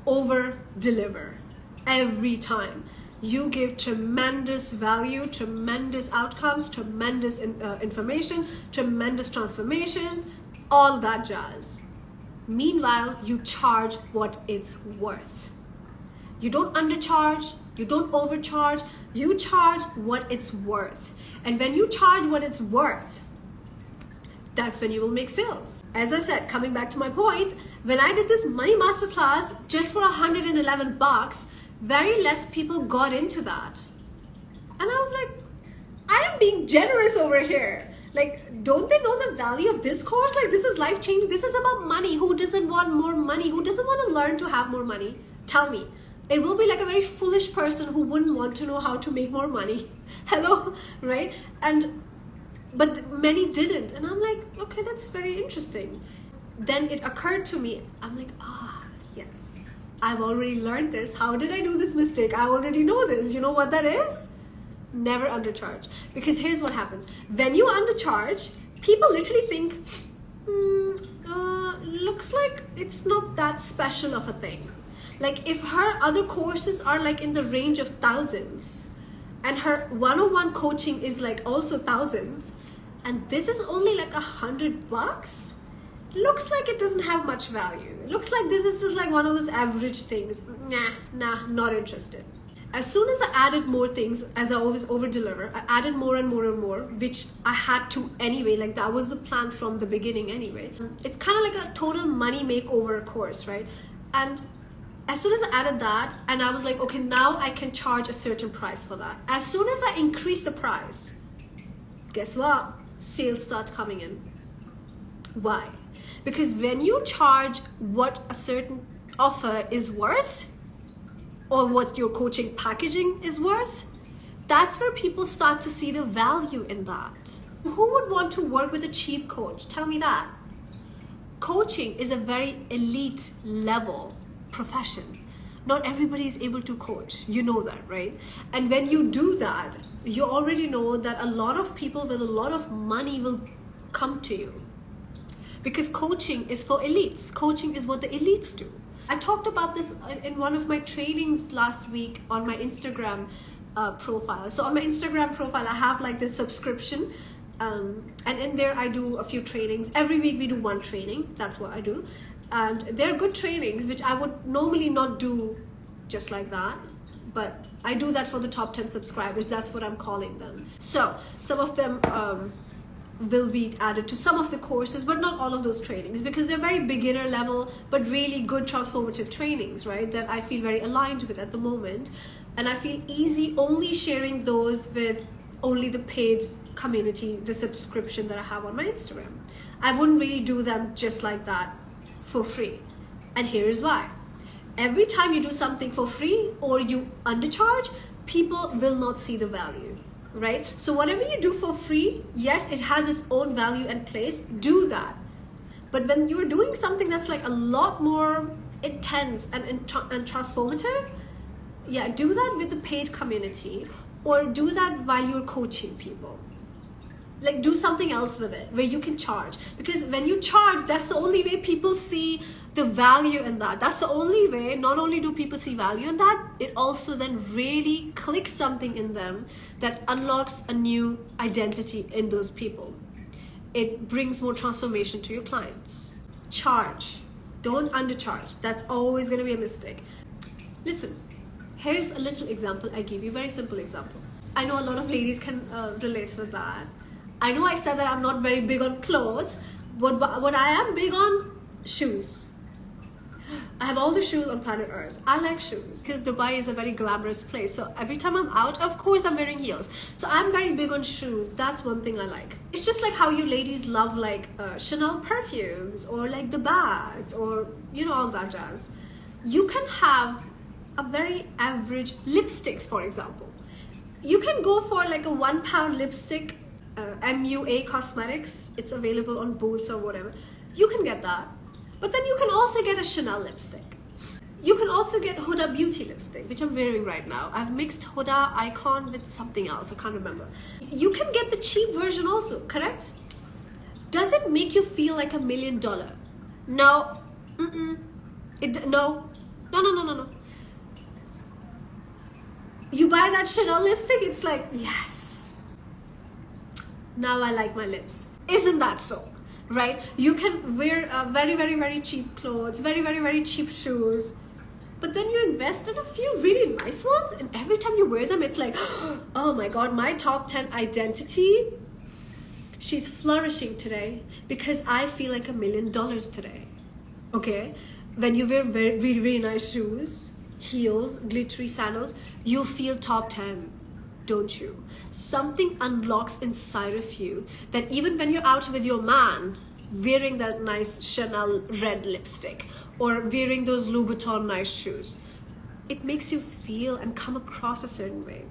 over deliver every time. You give tremendous value, tremendous outcomes, tremendous information, tremendous transformations, all that jazz. Meanwhile, you charge what it's worth. You don't undercharge, you don't overcharge, you charge what it's worth. And when you charge what it's worth, that's when you will make sales. As I said, coming back to my point, when I did this money masterclass just for $111, very less people got into that. And I was like, I am being generous over here. Like, don't they know the value of this course? Like, this is life-changing. This is about money. Who doesn't want more money? Who doesn't want to learn to have more money? Tell me. It will be like a very foolish person who wouldn't want to know how to make more money. Hello, right? But many didn't. And I'm like, okay, that's very interesting. Then it occurred to me, I'm like, yes, I've already learned this. How did I do this mistake? I already know this. You know what that is? Never undercharge. Because here's what happens. When you undercharge, people literally think, looks like it's not that special of a thing. Like if her other courses are like in the range of thousands and her one-on-one coaching is like also thousands and this is only like $100, looks like it doesn't have much value. It looks like this is just like one of those average things. Nah, not interested. As soon as I added more things, as I always over deliver, I added more and more and more, which I had to anyway. Like that was the plan from the beginning anyway. It's kind of like a total money makeover course, right? And as soon as I added that, and I was like, okay, now I can charge a certain price for that. As soon as I increase the price, guess what? Sales start coming in. Why? Because when you charge what a certain offer is worth, or what your coaching packaging is worth, that's where people start to see the value in that. Who would want to work with a cheap coach? Tell me that. Coaching is a very elite level profession. Not everybody is able to coach. You know that, right? And when you do that, you already know that a lot of people with a lot of money will come to you. Because coaching is for elites. Coaching is what the elites do. I talked about this in one of my trainings last week on my Instagram profile. So on my Instagram profile, I have like this subscription. And in there, I do a few trainings. Every week we do one training. That's what I do. And they're good trainings, which I would normally not do just like that. But I do that for the top 10 subscribers. That's what I'm calling them. So some of them will be added to some of the courses, but not all of those trainings, because they're very beginner level, but really good transformative trainings, right? That I feel very aligned with at the moment. And I feel easy only sharing those with only the paid community, the subscription that I have on my Instagram. I wouldn't really do them just like that for free. And here is why. Every time you do something for free or you undercharge, people will not see the value, right? So whatever you do for free, yes, it has its own value and place, do that. But when you're doing something that's like a lot more intense and transformative, yeah, do that with the paid community, or do that while you're coaching people. Like, do something else with it where you can charge, because when you charge, that's the only way people see the value in that. That's the only way. Not only do people see value in that, it also then really clicks something in them that unlocks a new identity in those people. It brings more transformation to your clients. Charge, don't undercharge. That's always going to be a mistake. Listen, here's a little example I give you, very simple example. I know a lot of ladies can relate with that. I know I said that I'm not very big on clothes, but what I am big on, shoes. I have all the shoes on planet Earth. I like shoes because Dubai is a very glamorous place. So every time I'm out, of course I'm wearing heels. So I'm very big on shoes. That's one thing I like. It's just like how you ladies love like Chanel perfumes or like the bags or, you know, all that jazz. You can have a very average lipsticks, for example. You can go for like a £1 lipstick, MUA Cosmetics. It's available on Boots or whatever. You can get that. But then you can also get a Chanel lipstick. You can also get Huda Beauty lipstick, which I'm wearing right now. I've mixed Huda Icon with something else. I can't remember. You can get the cheap version also, correct? Does it make you feel like $1 million? No. No. You buy that Chanel lipstick, it's like, yes. Now I like my lips. Isn't that so? Right? You can wear very, very, very cheap clothes, very, very, very cheap shoes, but then you invest in a few really nice ones, and every time you wear them, it's like, oh my God, my top 10 identity, she's flourishing today because I feel like $1 million today. Okay? When you wear very, really, really nice shoes, heels, glittery sandals, you feel top 10. Don't you? Something unlocks inside of you that even when you're out with your man wearing that nice Chanel red lipstick or wearing those Louboutin nice shoes, it makes you feel and come across a certain way.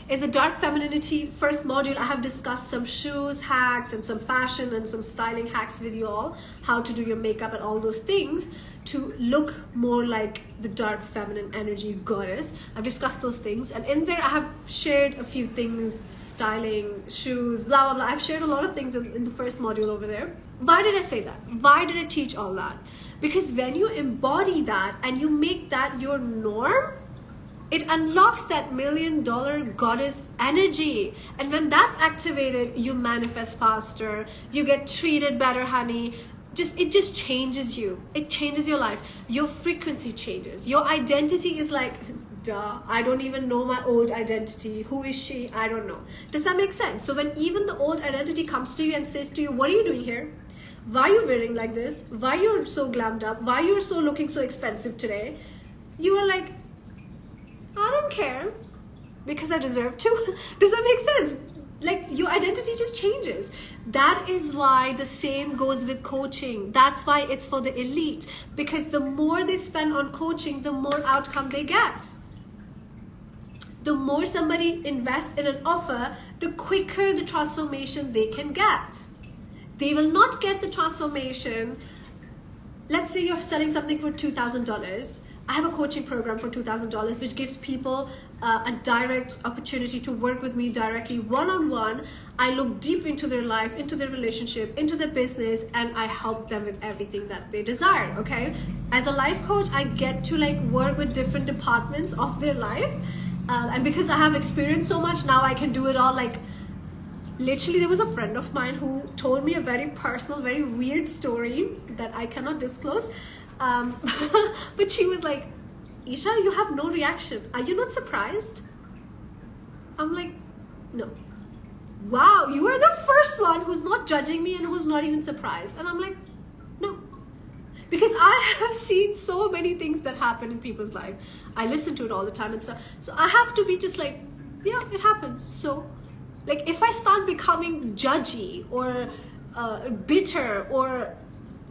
In the Dark Femininity first module, I have discussed some shoes hacks and some fashion and some styling hacks with you all, how to do your makeup and all those things to look more like the dark feminine energy goddess. I've discussed those things, and in there I have shared a few things, styling, shoes, blah, blah, blah. I've shared a lot of things in the first module over there. Why did I say that? Why did I teach all that? Because when you embody that and you make that your norm, it unlocks that $1 million goddess energy. And when that's activated, you manifest faster, you get treated better, honey. It just changes you. It changes your life. Your frequency changes. Your identity is like, duh, I don't even know my old identity. Who is she? I don't know. Does that make sense? So when even the old identity comes to you and says to you, what are you doing here? Why are you wearing like this? Why you're so glammed up? Why you're so looking so expensive today? You are like, I don't care because I deserve to. Does that make sense? Like, your identity just changes. That is why the same goes with coaching. That's why it's for the elite, because the more they spend on coaching, the more outcome they get. The more somebody invests in an offer, the quicker the transformation they can get. They will not get the transformation. Let's say you're selling something for $2,000. I have a coaching program for $2,000, which gives people a direct opportunity to work with me directly, one-on-one. I look deep into their life, into their relationship, into their business, and I help them with everything that they desire, okay? As a life coach, I get to like work with different departments of their life. And because I have experienced so much, now I can do it all. Like, literally, there was a friend of mine who told me a very personal, very weird story that I cannot disclose. But she was like, Isha, you have no reaction. Are you not surprised? I'm like, no. Wow, you are the first one who's not judging me and who's not even surprised. And I'm like, no. Because I have seen so many things that happen in people's life. I listen to it all the time and stuff. So I have to be just like, yeah, it happens. So, like, if I start becoming judgy or bitter or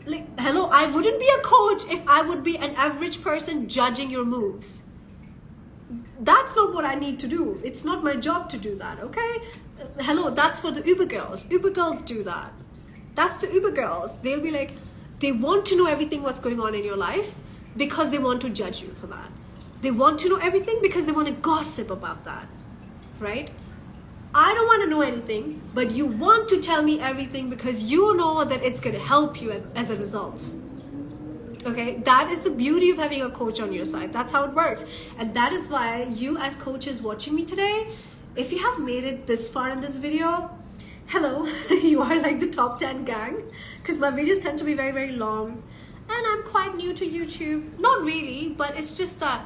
Like, hello, I wouldn't be a coach if I would be an average person judging your moves. That's not what I need to do. It's not my job to do that, okay? Hello, that's for the Uber girls. Uber girls do that. That's the Uber girls. They'll be like, they want to know everything what's going on in your life because they want to judge you for that. They want to know everything because they want to gossip about that, right? I don't want to know anything, but you want to tell me everything because you know that it's going to help you as a result. Okay, that is the beauty of having a coach on your side. That's how it works. And that is why you as coaches watching me today, if you have made it this far in this video, hello, you are like the top 10 gang, because my videos tend to be very, very long. And I'm quite new to YouTube. Not really, but it's just that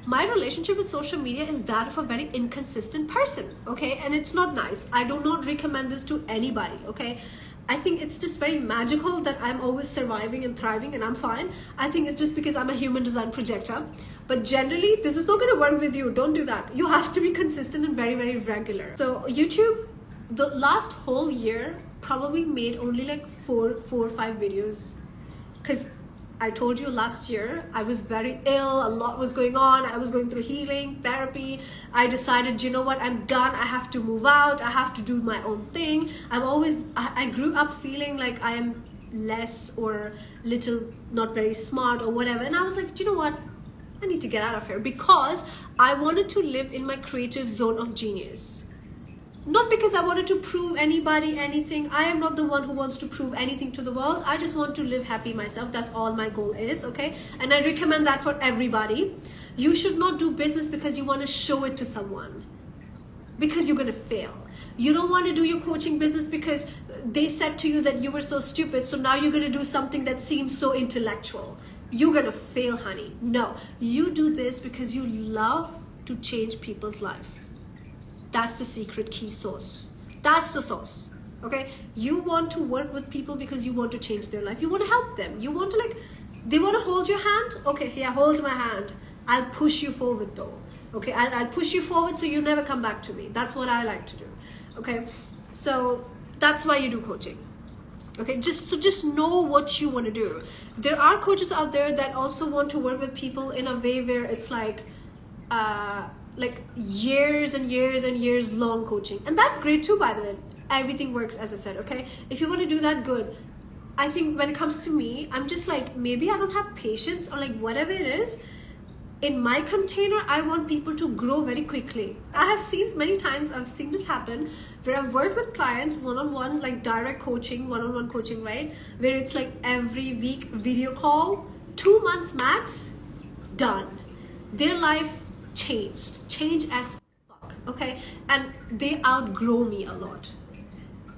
my relationship with social media is that of a very inconsistent person, okay? And it's not nice. I do not recommend this to anybody, okay? I think it's just very magical that I'm always surviving and thriving and I'm fine. I think it's just because I'm a human design projector. But generally, this is not going to work with you. Don't do that. You have to be consistent and very, very regular. So YouTube, the last whole year, probably made only like four or five videos. Because I told you last year, I was very ill, a lot was going on, I was going through healing, therapy. I decided, you know what, I'm done, I have to move out, I have to do my own thing. I grew up feeling like I am less or little, not very smart or whatever. And I was like, you know what, I need to get out of here because I wanted to live in my creative zone of genius. Not because I wanted to prove anybody anything. I am not the one who wants to prove anything to the world. I just want to live happy myself. That's all my goal is, okay? And I recommend that for everybody. You should not do business because you want to show it to someone, because you're going to fail. You don't want to do your coaching business because they said to you that you were so stupid, so now you're going to do something that seems so intellectual. You're going to fail, honey. No, you do this because you love to change people's life. That's the secret key sauce. That's the sauce, okay? You want to work with people because you want to change their life. You want to help them. You want to they want to hold your hand. Okay, yeah, hold my hand. I'll push you forward though. Okay, I'll push you forward so you never come back to me. That's what I like to do, okay? So that's why you do coaching, okay? Just know what you want to do. There are coaches out there that also want to work with people in a way where it's like years and years and years long coaching, and that's great too, by the way. Everything works, as I said, okay? If you want to do that, good. I think when it comes to me, I'm just like, maybe I don't have patience or like whatever it is. In my container, I want people to grow very quickly. I have seen many times, I've seen this happen where I've worked with clients one-on-one, like direct coaching, one-on-one coaching, right? Where it's like every week video call, 2 months max, done. Their life changed as fuck, okay? And they outgrow me a lot.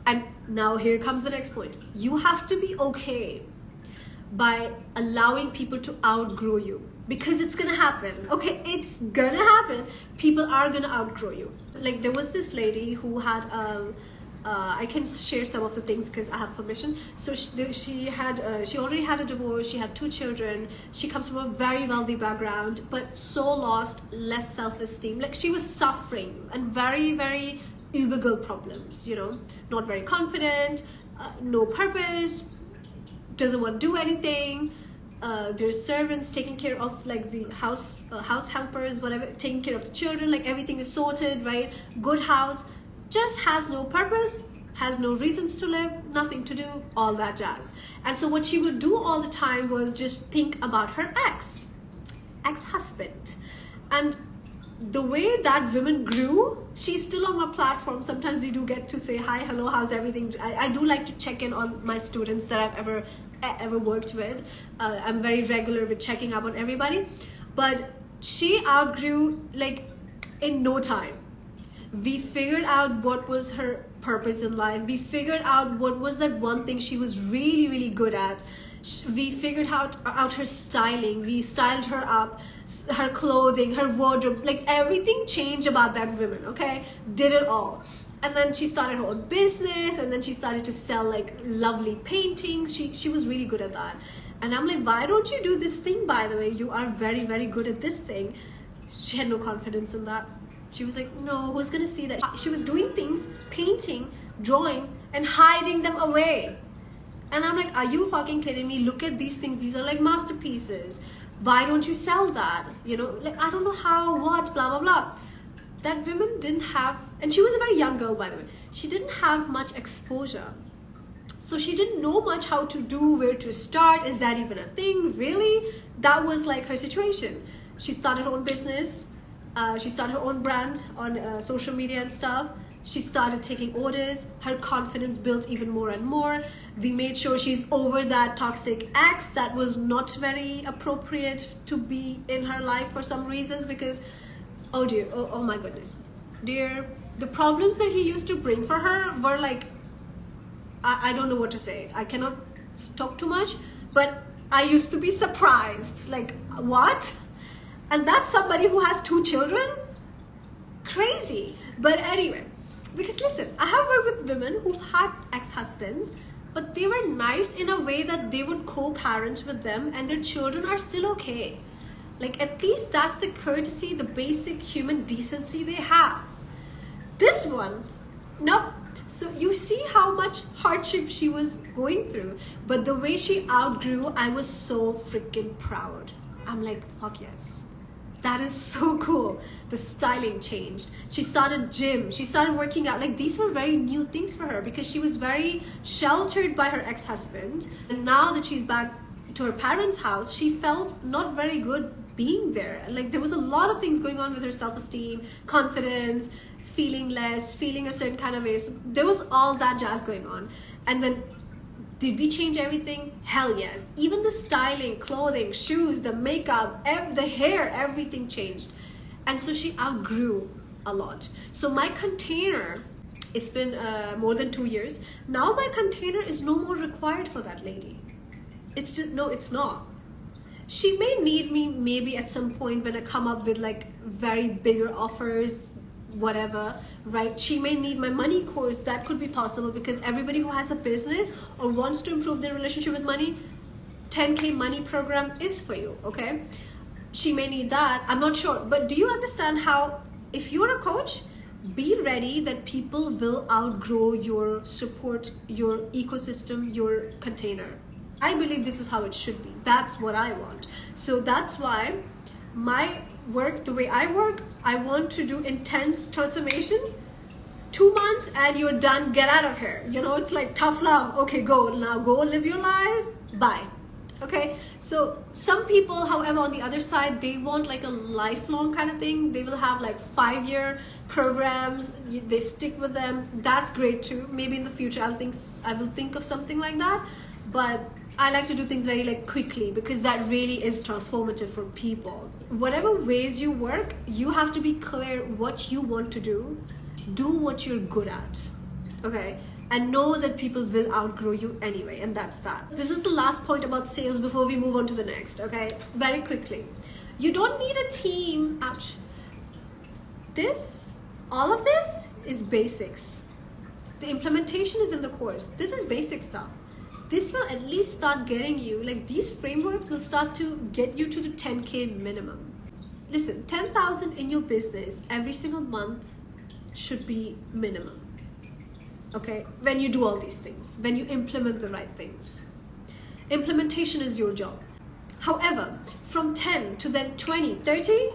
And now here comes the next point. You have to be okay by allowing people to outgrow you, because it's gonna happen, okay? It's gonna happen. People are gonna outgrow you. Like, there was this lady who had I can share some of the things because I have permission. So she already had a divorce. She had 2 children. She comes from a very wealthy background, but so lost, less self-esteem. Like, she was suffering and very, very uber girl problems, you know, not very confident, no purpose, doesn't want to do anything. There's servants taking care of like the house helpers, whatever, taking care of the children, like everything is sorted, right? Good house. Just has no purpose, has no reasons to live, nothing to do, all that jazz. And so what she would do all the time was just think about her ex-husband. And the way that woman grew, she's still on my platform. Sometimes we do get to say hi, hello, how's everything? I do like to check in on my students that I've ever worked with. I'm very regular with checking up on everybody. But she outgrew like in no time. We figured out what was her purpose in life. We figured out what was that one thing she was really, really good at. We figured out her styling. We styled her up, her clothing, her wardrobe, like everything changed about that woman, okay? Did it all. And then she started her own business, and then she started to sell like lovely paintings. She was really good at that. And I'm like, why don't you do this thing, by the way? You are very, very good at this thing. She had no confidence in that. She was like, no, who's gonna see that? She was doing things, painting, drawing, and hiding them away. And I'm like, are you fucking kidding me? Look at these things. These are like masterpieces. Why don't you sell that? You know, like, I don't know how, what, blah, blah, blah. That woman didn't have, and she was a very young girl, by the way. She didn't have much exposure. So she didn't know much how to do, where to start. Is that even a thing? Really? That was like her situation. She started her own business. She started her own brand on social media and stuff. She started taking orders. Her confidence built even more and more. We made sure she's over that toxic ex that was not very appropriate to be in her life for some reasons, because, oh dear, oh my goodness. Dear, the problems that he used to bring for her were like, I don't know what to say. I cannot talk too much, but I used to be surprised. Like, what? And that's somebody who has 2 children? Crazy. But anyway, because listen, I have worked with women who've had ex-husbands, but they were nice in a way that they would co-parent with them and their children are still okay. Like, at least that's the courtesy, the basic human decency they have. This one, nope. So you see how much hardship she was going through, but the way she outgrew, I was so freaking proud. I'm like, fuck yes. That is so cool. The styling changed. She started gym. She started working out. Like, these were very new things for her because she was very sheltered by her ex-husband. And now that she's back to her parents' house, she felt not very good being there. Like, there was a lot of things going on with her self-esteem, confidence, feeling less, feeling a certain kind of way. So there was all that jazz going on. And then, did we change everything? Hell yes. Even the styling, clothing, shoes, the makeup, the hair, everything changed. And so she outgrew a lot. So my container, it's been more than 2 years. Now my container is no more required for that lady. It's just, no, it's not. She may need me maybe at some point when I come up with like very bigger offers, whatever, right? She may need my money course. That could be possible, because everybody who has a business or wants to improve their relationship with money, 10K money program is for you, okay? She may need that. I'm not sure. But do you understand how, if you're a coach, be ready that people will outgrow your support, your ecosystem, your container. I believe this is how it should be. That's what I want. So that's why my work, the way I work, I want to do intense transformation. 2 months and you're done, get out of here. You know, it's like tough love. Okay, go now, go live your life, bye. Okay, so some people, however, on the other side, they want like a lifelong kind of thing. They will have like 5-year programs, they stick with them. That's great too. Maybe in the future I will think of something like that, but I like to do things very like quickly, because that really is transformative for people. Whatever ways you work, you have to be clear what you want to do what you're good at, okay? And know that people will outgrow you anyway, and that's that. This is the last point about sales before we move on to the next, okay? Very quickly. You don't need a team. Ouch. All of this is basics. The implementation is in the course. This is basic stuff. This will at least start getting you, like, these frameworks will start to get you to the 10K minimum. Listen, 10,000 in your business every single month should be minimum. Okay, when you do all these things, when you implement the right things. Implementation is your job. However, from 10 to then 20, 30,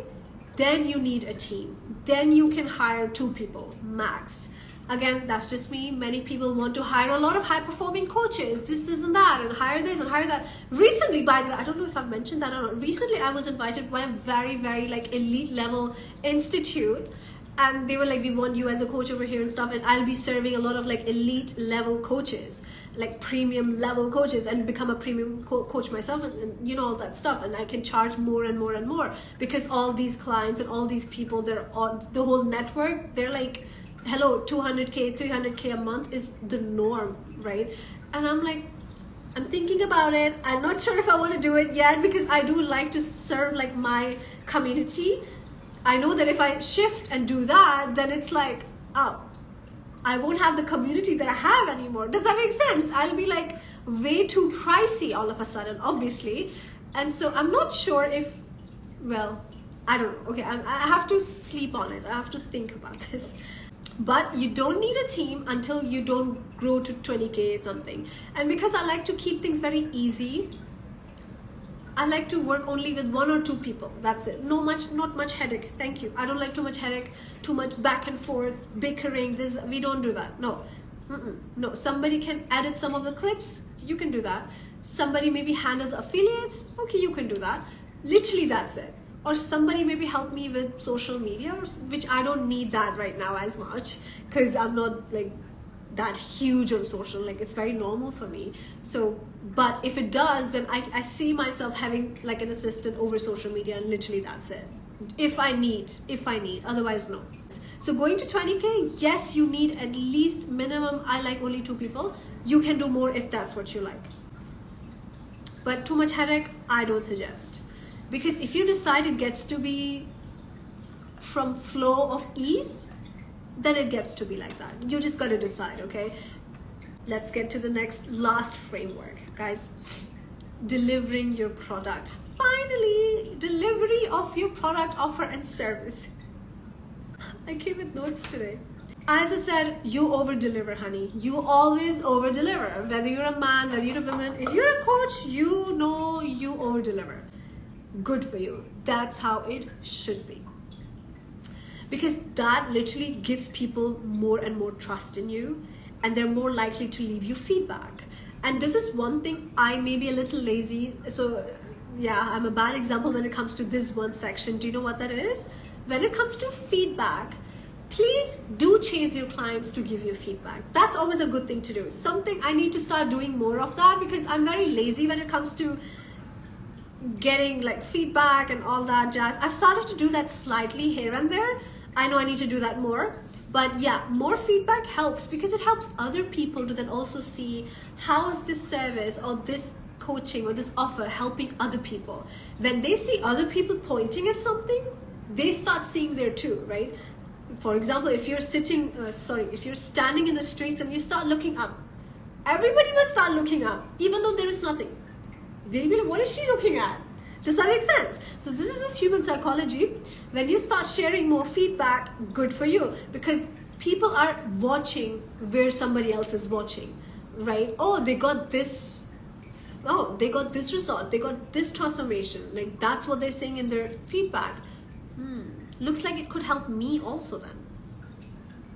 then you need a team. Then you can hire 2 people, max. Again, that's just me. Many people want to hire a lot of high-performing coaches, this and that, and hire this and hire that. Recently, by the way, I don't know if I've mentioned that or not. Recently, I was invited by a very, very like elite level institute, and they were like, we want you as a coach over here and stuff, and I'll be serving a lot of like elite level coaches, like premium level coaches, and become a premium coach myself, and you know, all that stuff. And I can charge more and more and more, because all these clients and all these people, they're on the whole network, they're like, hello, 200K, 300K a month is the norm, right? And I'm like, I'm thinking about it. I'm not sure if I want to do it yet, because I do like to serve like my community. I know that if I shift and do that, then it's like, oh, I won't have the community that I have anymore. Does that make sense? I'll be like way too pricey all of a sudden, obviously. And so I'm not sure if, well, I don't know. Okay, I have to sleep on it. I have to think about this. But you don't need a team until you don't grow to 20K something. And because I like to keep things very easy, I like to work only with 1 or 2 people. That's it. Not much headache. Thank you. I don't like too much headache, too much back and forth, bickering. We don't do that. No. No. Somebody can edit some of the clips. You can do that. Somebody maybe handle the affiliates. Okay, you can do that. Literally, that's it. Or somebody maybe help me with social media, which I don't need that right now as much because I'm not like that huge on social, like it's very normal for me. So, but if it does, then I see myself having like an assistant over social media, and literally that's it. If I need, otherwise no. So going to 20K, yes, you need at least minimum, I like only 2 people. You can do more if that's what you like. But too much headache, I don't suggest. Because if you decide it gets to be from flow of ease, then it gets to be like that. You just got to decide, okay? Let's get to the last framework, guys. Delivering your product. Finally, delivery of your product, offer, and service. I came with notes today. As I said, you over-deliver, honey. You always over-deliver. Whether you're a man, whether you're a woman, if you're a coach, you know you over-deliver. Good for you. That's how it should be. Because that literally gives people more and more trust in you, and they're more likely to leave you feedback. And this is one thing, I may be a little lazy. So yeah, I'm a bad example when it comes to this one section. Do you know what that is? When it comes to feedback, please do chase your clients to give you feedback. That's always a good thing to do. Something I need to start doing more of that, because I'm very lazy when it comes to getting like feedback and all that jazz. I've started to do that slightly here and there. I know I need to do that more, but yeah, more feedback helps, because it helps other people to then also see how is this service or this coaching or this offer helping other people. When they see other people pointing at something, they start seeing there too, right? For example, if you're if you're standing in the streets and you start looking up, everybody will start looking up, even though there is nothing. They'll be like, what is she looking at? Does that make sense? So this is just human psychology. When you start sharing more feedback, good for you, because people are watching where somebody else is watching, right? Oh, they got this. Oh, they got this result. They got this transformation. Like that's what they're saying in their feedback. Looks like it could help me also then.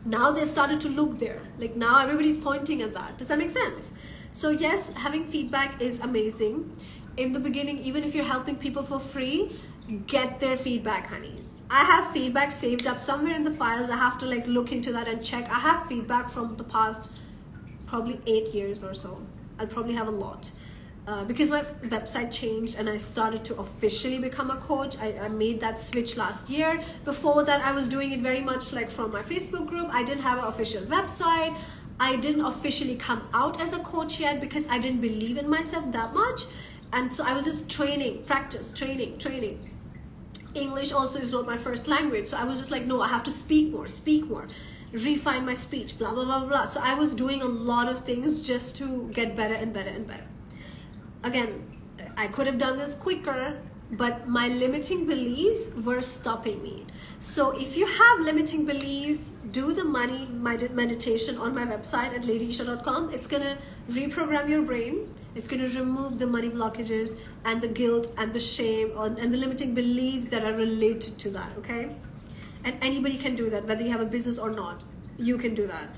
Now they started to look there. Like now everybody's pointing at that. Does that make sense? So yes, having feedback is amazing. In the beginning, even if you're helping people for free, get their feedback, honeys. I have feedback saved up somewhere in the files. I have to like look into that and check. I have feedback from the past probably 8 years or so. I'll probably have a lot. Because my website changed and I started to officially become a coach. I made that switch last year. Before that, I was doing it very much like from my Facebook group. I didn't have an official website. I didn't officially come out as a coach yet because I didn't believe in myself that much. And so I was just training, practice, training. English also is not my first language. So I was just like, no, I have to speak more, refine my speech, blah, blah, blah, blah. So I was doing a lot of things just to get better and better and better. Again, I could have done this quicker, but my limiting beliefs were stopping me. So if you have limiting beliefs, do the money meditation on my website at ladyisha.com. It's going to reprogram your brain. It's going to remove the money blockages and the guilt and the shame and the limiting beliefs that are related to that, okay? And anybody can do that, whether you have a business or not. You can do that.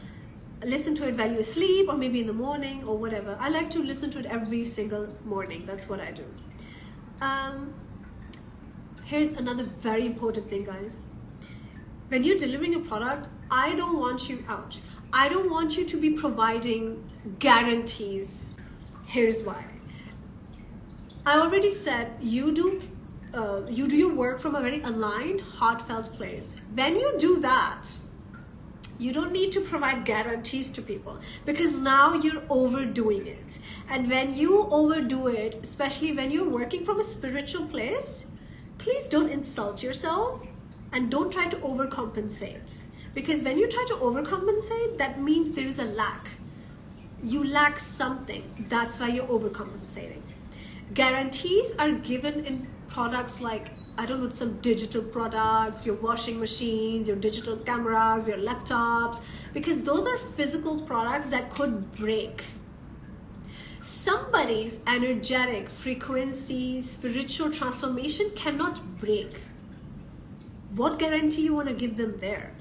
Listen to it while you're asleep or maybe in the morning or whatever. I like to listen to it every single morning. That's what I do. Here's another very important thing, guys. When you're delivering a product, I don't want you out. I don't want you to be providing guarantees. Here's why. I already said you do your work from a very aligned, heartfelt place. When you do that, you don't need to provide guarantees to people, because now you're overdoing it. And when you overdo it, especially when you're working from a spiritual place, please don't insult yourself and don't try to overcompensate. Because when you try to overcompensate, that means there is a lack. You lack something. That's why you're overcompensating. Guarantees are given in products like I don't know, some digital products, your washing machines, your digital cameras, your laptops, because those are physical products that could break. Somebody's energetic frequency, spiritual transformation cannot break. What guarantee you want to give them there?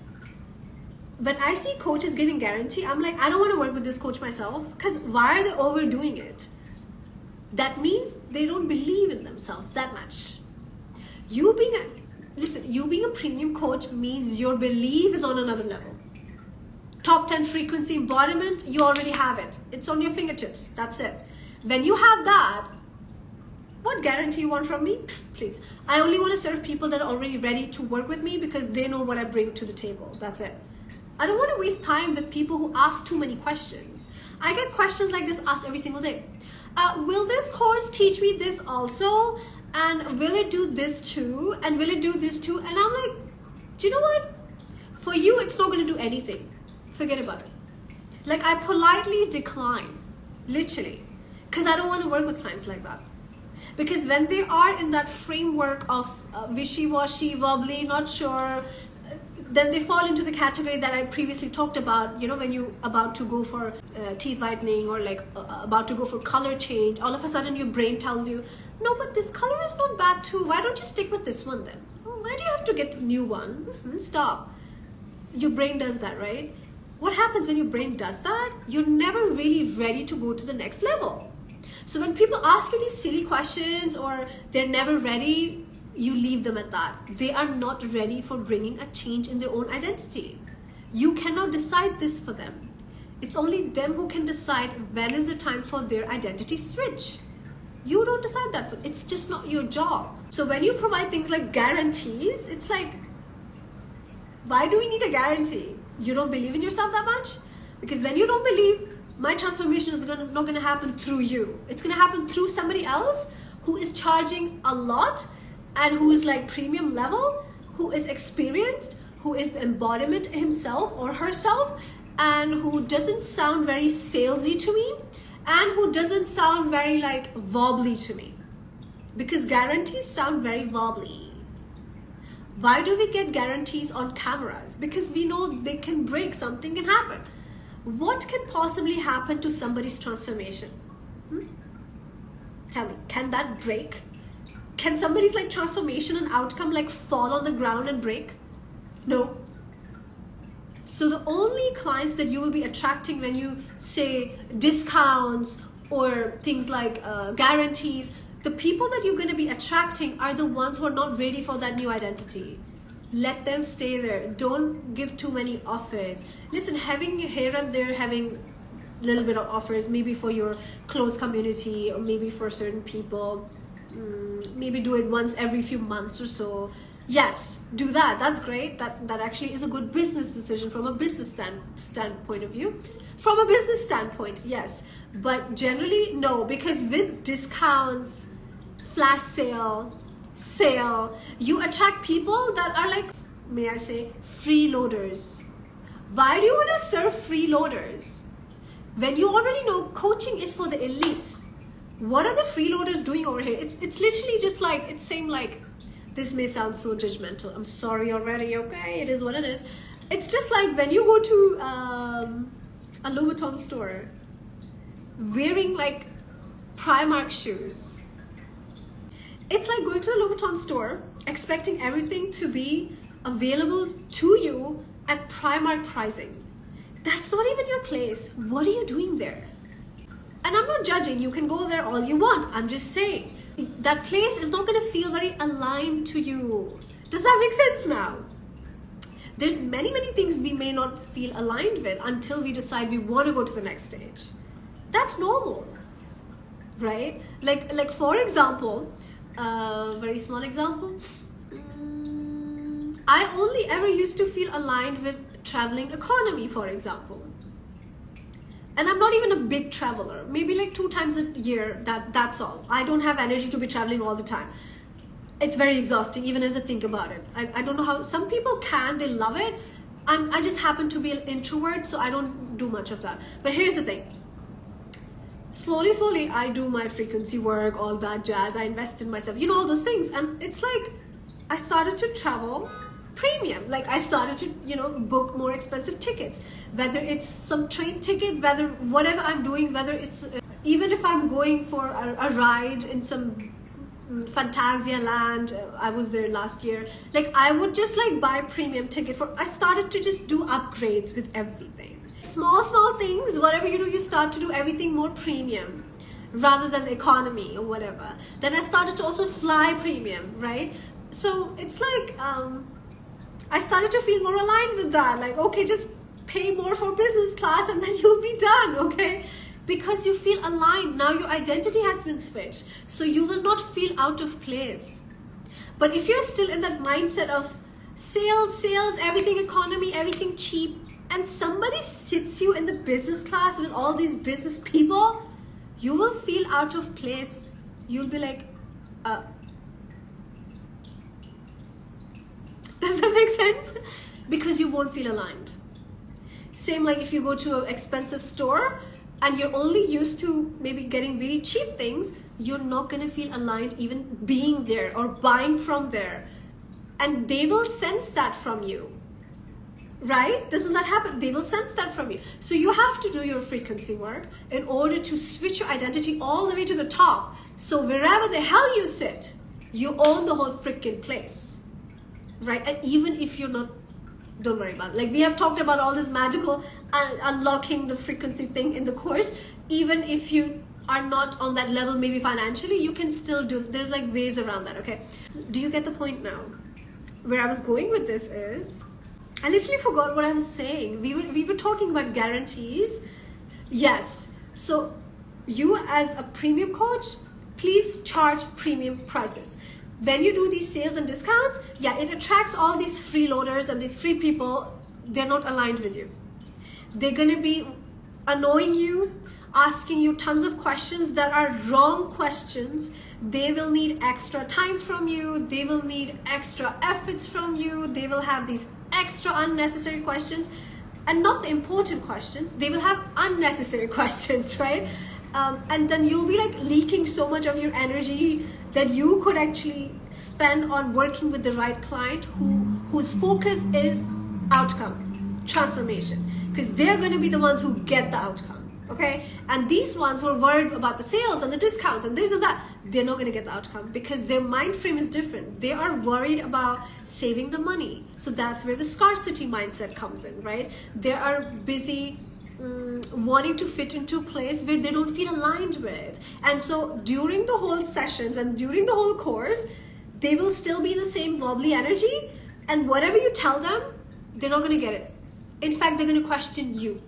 When I see coaches giving guarantee, I'm like, I don't want to work with this coach myself, because why are they overdoing it? That means they don't believe in themselves that much. You being a premium coach means your belief is on another level. Top 10 frequency embodiment, you already have it. It's on your fingertips. That's it. When you have that, what guarantee you want from me? Please. I only want to serve people that are already ready to work with me because they know what I bring to the table. That's it. I don't want to waste time with people who ask too many questions. I get questions like this asked every single day. Will this course teach me this also? And will it do this too? And will it do this too? And I'm like, do you know what? For you, it's not going to do anything. Forget about it. Like, I politely decline, literally, because I don't want to work with clients like that. Because when they are in that framework of wishy-washy, wobbly, not sure, then they fall into the category that I previously talked about. You know, when you're about to go for teeth whitening or like about to go for color change, all of a sudden your brain tells you, no, but this color is not bad too. Why don't you stick with this one then? Oh, why do you have to get a new one? Stop. Your brain does that, right? What happens when your brain does that? You're never really ready to go to the next level. So when people ask you these silly questions or they're never ready, you leave them at that. They are not ready for bringing a change in their own identity. You cannot decide this for them. It's only them who can decide when is the time for their identity switch. You don't decide that for them. It's just not your job. So when you provide things like guarantees, it's like, why do we need a guarantee? You don't believe in yourself that much? Because when you don't believe, my transformation is not going to happen through you. It's going to happen through somebody else who is charging a lot and who is like premium level, who is experienced, who is the embodiment himself or herself, and who doesn't sound very salesy to me, and who doesn't sound very like wobbly to me. Because guarantees sound very wobbly. Why do we get guarantees on cameras? Because we know they can break, something can happen. What can possibly happen to somebody's transformation? Tell me, can that break? Can somebody's like transformation and outcome like fall on the ground and break? No. So the only clients that you will be attracting when you say discounts or things like guarantees, the people that you're going to be attracting are the ones who are not ready for that new identity. Let them stay there. Don't give too many offers. Listen, having here and there, having a little bit of offers, maybe for your close community or maybe for certain people, maybe do it once every few months or so. Yes, do that. That's great. That actually is a good business decision from a business standpoint of view. From a business standpoint, yes. But generally, no, because with discounts, flash sale, you attract people that are like, may I say, freeloaders. Why do you want to serve freeloaders? When you already know coaching is for the elites. What are the freeloaders doing over here? It's literally just like, it's saying like, this may sound so judgmental. I'm sorry already, okay? It is what it is. It's just like when you go to a Louis Vuitton store, wearing like Primark shoes. It's like going to a Louis Vuitton store, expecting everything to be available to you at Primark pricing. That's not even your place. What are you doing there? And I'm not judging. You can go there all you want. I'm just saying that place is not going to feel very aligned to you. Does that make sense now? There's many things we may not feel aligned with until we decide we want to go to the next stage. That's normal, right? Like for example, very small example, I only ever used to feel aligned with traveling economy, for example. And I'm not even a big traveler, maybe like 2 times a year, that's all. I don't have energy to be traveling all the time. It's very exhausting, even as I think about it. I don't know how, some people can, they love it. I just happen to be an introvert, so I don't do much of that. But here's the thing. Slowly, I do my frequency work, all that jazz. I invest in myself, you know, all those things. And it's like, I started to travel premium. Like I started to, you know, book more expensive tickets, whether it's some train ticket, whether whatever I'm doing, whether it's even if I'm going for a ride in some Fantasia land. I was there last year. Like I would just like buy premium ticket for. I started to just do upgrades with everything. Small things, whatever you do, you start to do everything more premium rather than economy or whatever. Then I started to also fly premium, right? So it's like I started to feel more aligned with that. Like, okay, just pay more for business class and then you'll be done, okay? Because you feel aligned. Now your identity has been switched. So you will not feel out of place. But if you're still in that mindset of sales, everything economy, everything cheap, and somebody sits you in the business class with all these business people, you will feel out of place. You'll be like, does that make sense? Because you won't feel aligned. Same like if you go to an expensive store and you're only used to maybe getting really cheap things, you're not going to feel aligned even being there or buying from there. And they will sense that from you. Right? Doesn't that happen? They will sense that from you. So you have to do your frequency work in order to switch your identity all the way to the top. So wherever the hell you sit, you own the whole freaking place. Right? And even if you're not, don't worry about it. Like we have talked about all this magical unlocking the frequency thing in the course. Even if you are not on that level, maybe financially, you can still do, there's like ways around that, okay? Do you get the point now? Where I was going with this is, I literally forgot what I was saying. We were talking about guarantees. Yes. So you as a premium coach, please charge premium prices. When you do these sales and discounts, yeah, it attracts all these freeloaders and these free people. They're not aligned with you. They're going to be annoying you, asking you tons of questions that are wrong questions. They will need extra time from you. They will need extra efforts from you. They will have these extra unnecessary questions and not the important questions. They will have unnecessary questions, right? And then you'll be like leaking so much of your energy that you could actually spend on working with the right client whose focus is outcome, transformation, because they're going to be the ones who get the outcome. Okay, and these ones who are worried about the sales and the discounts and this and that, they're not going to get the outcome because their mind frame is different. They are worried about saving the money. So that's where the scarcity mindset comes in, right? They are busy wanting to fit into a place where they don't feel aligned with. And so during the whole sessions and during the whole course, they will still be in the same wobbly energy. And whatever you tell them, they're not going to get it. In fact, they're going to question you.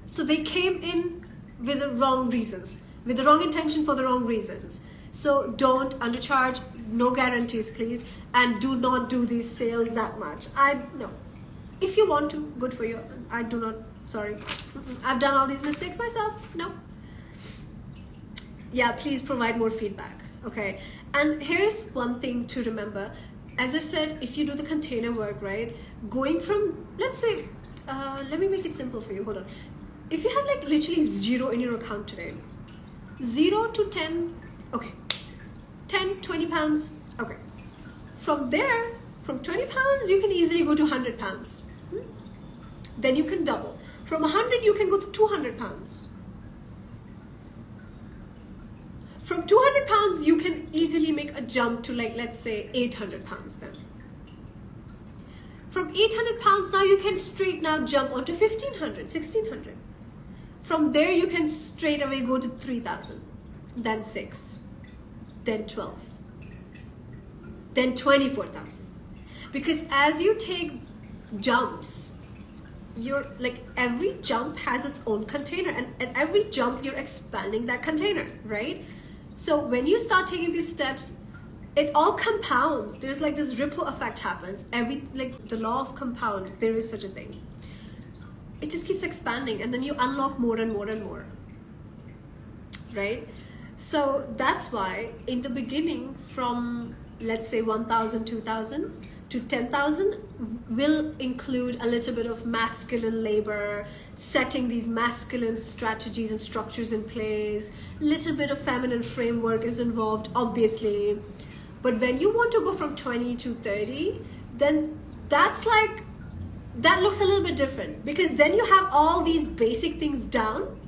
So they came in with the wrong reasons, with the wrong intention for the wrong reasons. So don't undercharge, no guarantees please, and do not do these sales that much. No. If you want to, good for you. I do not, sorry. I've done all these mistakes myself, no. Yeah, please provide more feedback, okay? And here's one thing to remember. As I said, if you do the container work, right? Going from, let's say, let me make it simple for you, hold on. If you have like literally 0 in your account today, 0 to 10, okay, 10, 20 pounds, okay. From there, from 20 pounds, you can easily go to 100 pounds. Then you can double. From 100, you can go to 200 pounds. From 200 pounds, you can easily make a jump to like, let's say 800 pounds then. From 800 pounds, now you can straight now jump onto 1500, 1600. From there, you can straight away go to 3,000, then 6, then 12, then 24,000. Because as you take jumps, you're like every jump has its own container, and at every jump, you're expanding that container, right? So when you start taking these steps, it all compounds. There's like this ripple effect happens. Like the law of compound, there is such a thing. It just keeps expanding and then you unlock more and more and more, right? So that's why in the beginning from let's say 1,000, 2,000 to 10,000 will include a little bit of masculine labor, setting these masculine strategies and structures in place. Little bit of feminine framework is involved, obviously. But when you want to go from 20 to 30, then that's like, that looks a little bit different, because then you have all these basic things down.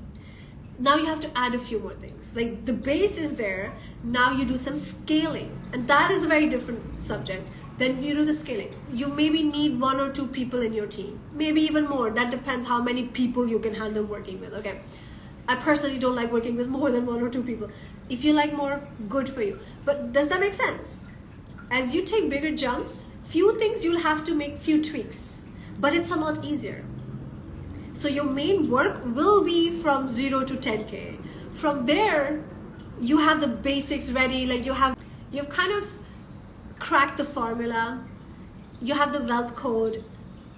Now you have to add a few more things. Like the base is there, now you do some scaling, and that is a very different subject. Then you do the scaling. You maybe need 1 or 2 people in your team, maybe even more. That depends how many people you can handle working with, okay? I personally don't like working with more than 1 or 2 people. If you like more, good for you. But does that make sense? As you take bigger jumps, few things you'll have to make few tweaks, but it's a lot easier. So your main work will be from 0 to 10K. From there, you have the basics ready. Like you've kind of cracked the formula. You have the wealth code.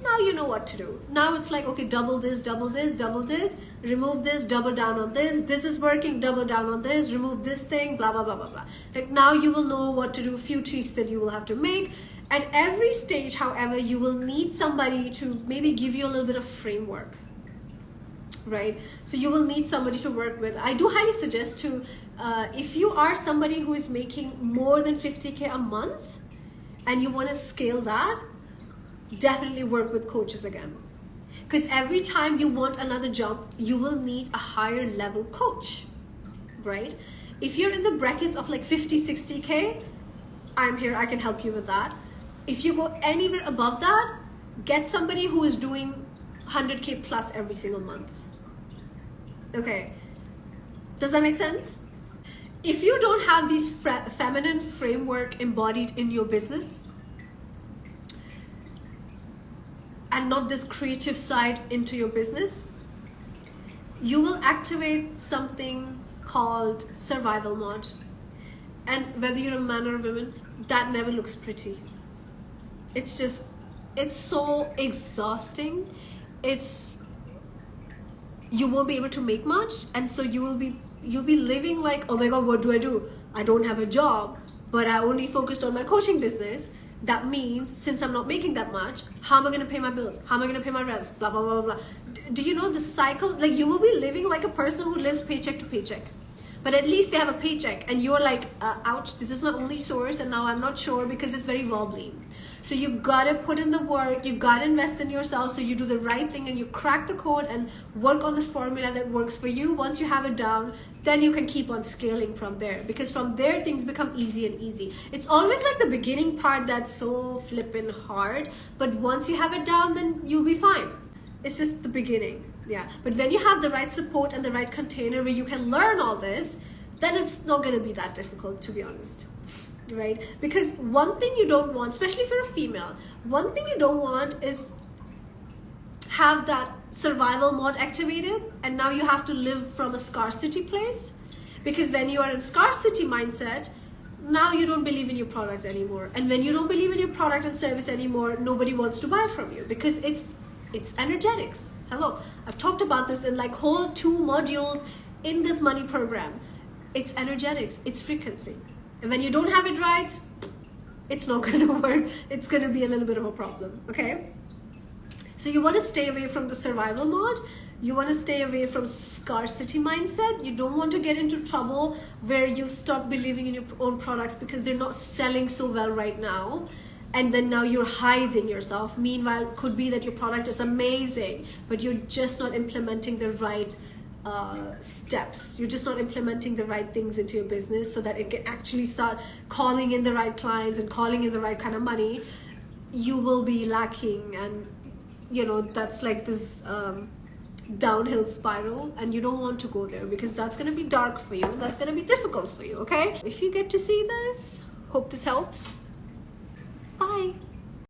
Now you know what to do. Now it's like, okay, double this, double this, double this, remove this, double down on this. This is working, double down on this, remove this thing, blah, blah, blah, blah, blah. Like now you will know what to do, few tweaks that you will have to make. At every stage, however, you will need somebody to maybe give you a little bit of framework, right? So you will need somebody to work with. I do highly suggest to, if you are somebody who is making more than 50K a month and you want to scale that, definitely work with coaches again. Because every time you want another jump, you will need a higher level coach, right? If you're in the brackets of like 50, 60K, I'm here, I can help you with that. If you go anywhere above that, get somebody who is doing 100K plus every single month. Okay, does that make sense? If you don't have this feminine framework embodied in your business, and not this creative side into your business, you will activate something called survival mode. And whether you're a man or a woman, that never looks pretty. It's just, it's so exhausting. You won't be able to make much, and so you'll be living like, oh my God, what do? I don't have a job, but I only focused on my coaching business. That means since I'm not making that much, how am I going to pay my bills? How am I going to pay my rents? Blah, blah, blah, blah, blah. Do you know the cycle? Like you will be living like a person who lives paycheck to paycheck. But at least they have a paycheck and you're like, ouch, this is my only source and now I'm not sure because it's very wobbly. So you gotta put in the work, you gotta invest in yourself, so you do the right thing and you crack the code and work on the formula that works for you. Once you have it down, then you can keep on scaling from there, because from there things become easy and easy. It's always like the beginning part that's so flippin' hard, but once you have it down, then you'll be fine. It's just the beginning, yeah. But when you have the right support and the right container where you can learn all this, then it's not gonna be that difficult, to be honest. Right? Because one thing you don't want, especially if you're a female, one thing you don't want is have that survival mode activated and now you have to live from a scarcity place. Because when you are in scarcity mindset, now you don't believe in your product anymore. And when you don't believe in your product and service anymore, nobody wants to buy from you, because it's energetics. Hello, I've talked about this in like whole 2 modules in this money program. It's energetics, it's frequency. And when you don't have it right, it's not going to work. It's going to be a little bit of a problem, okay? So you want to stay away from the survival mode. You want to stay away from scarcity mindset. You don't want to get into trouble where you stop believing in your own products because they're not selling so well right now. And then now you're hiding yourself. Meanwhile, it could be that your product is amazing, but you're just not implementing the right steps. You're just not implementing the right things into your business so that it can actually start calling in the right clients and calling in the right kind of money. You will be lacking, and you know that's like this downhill spiral, and you don't want to go there because that's going to be dark for you. That's going to be difficult for you, okay? If you get to see this, hope this helps. Bye.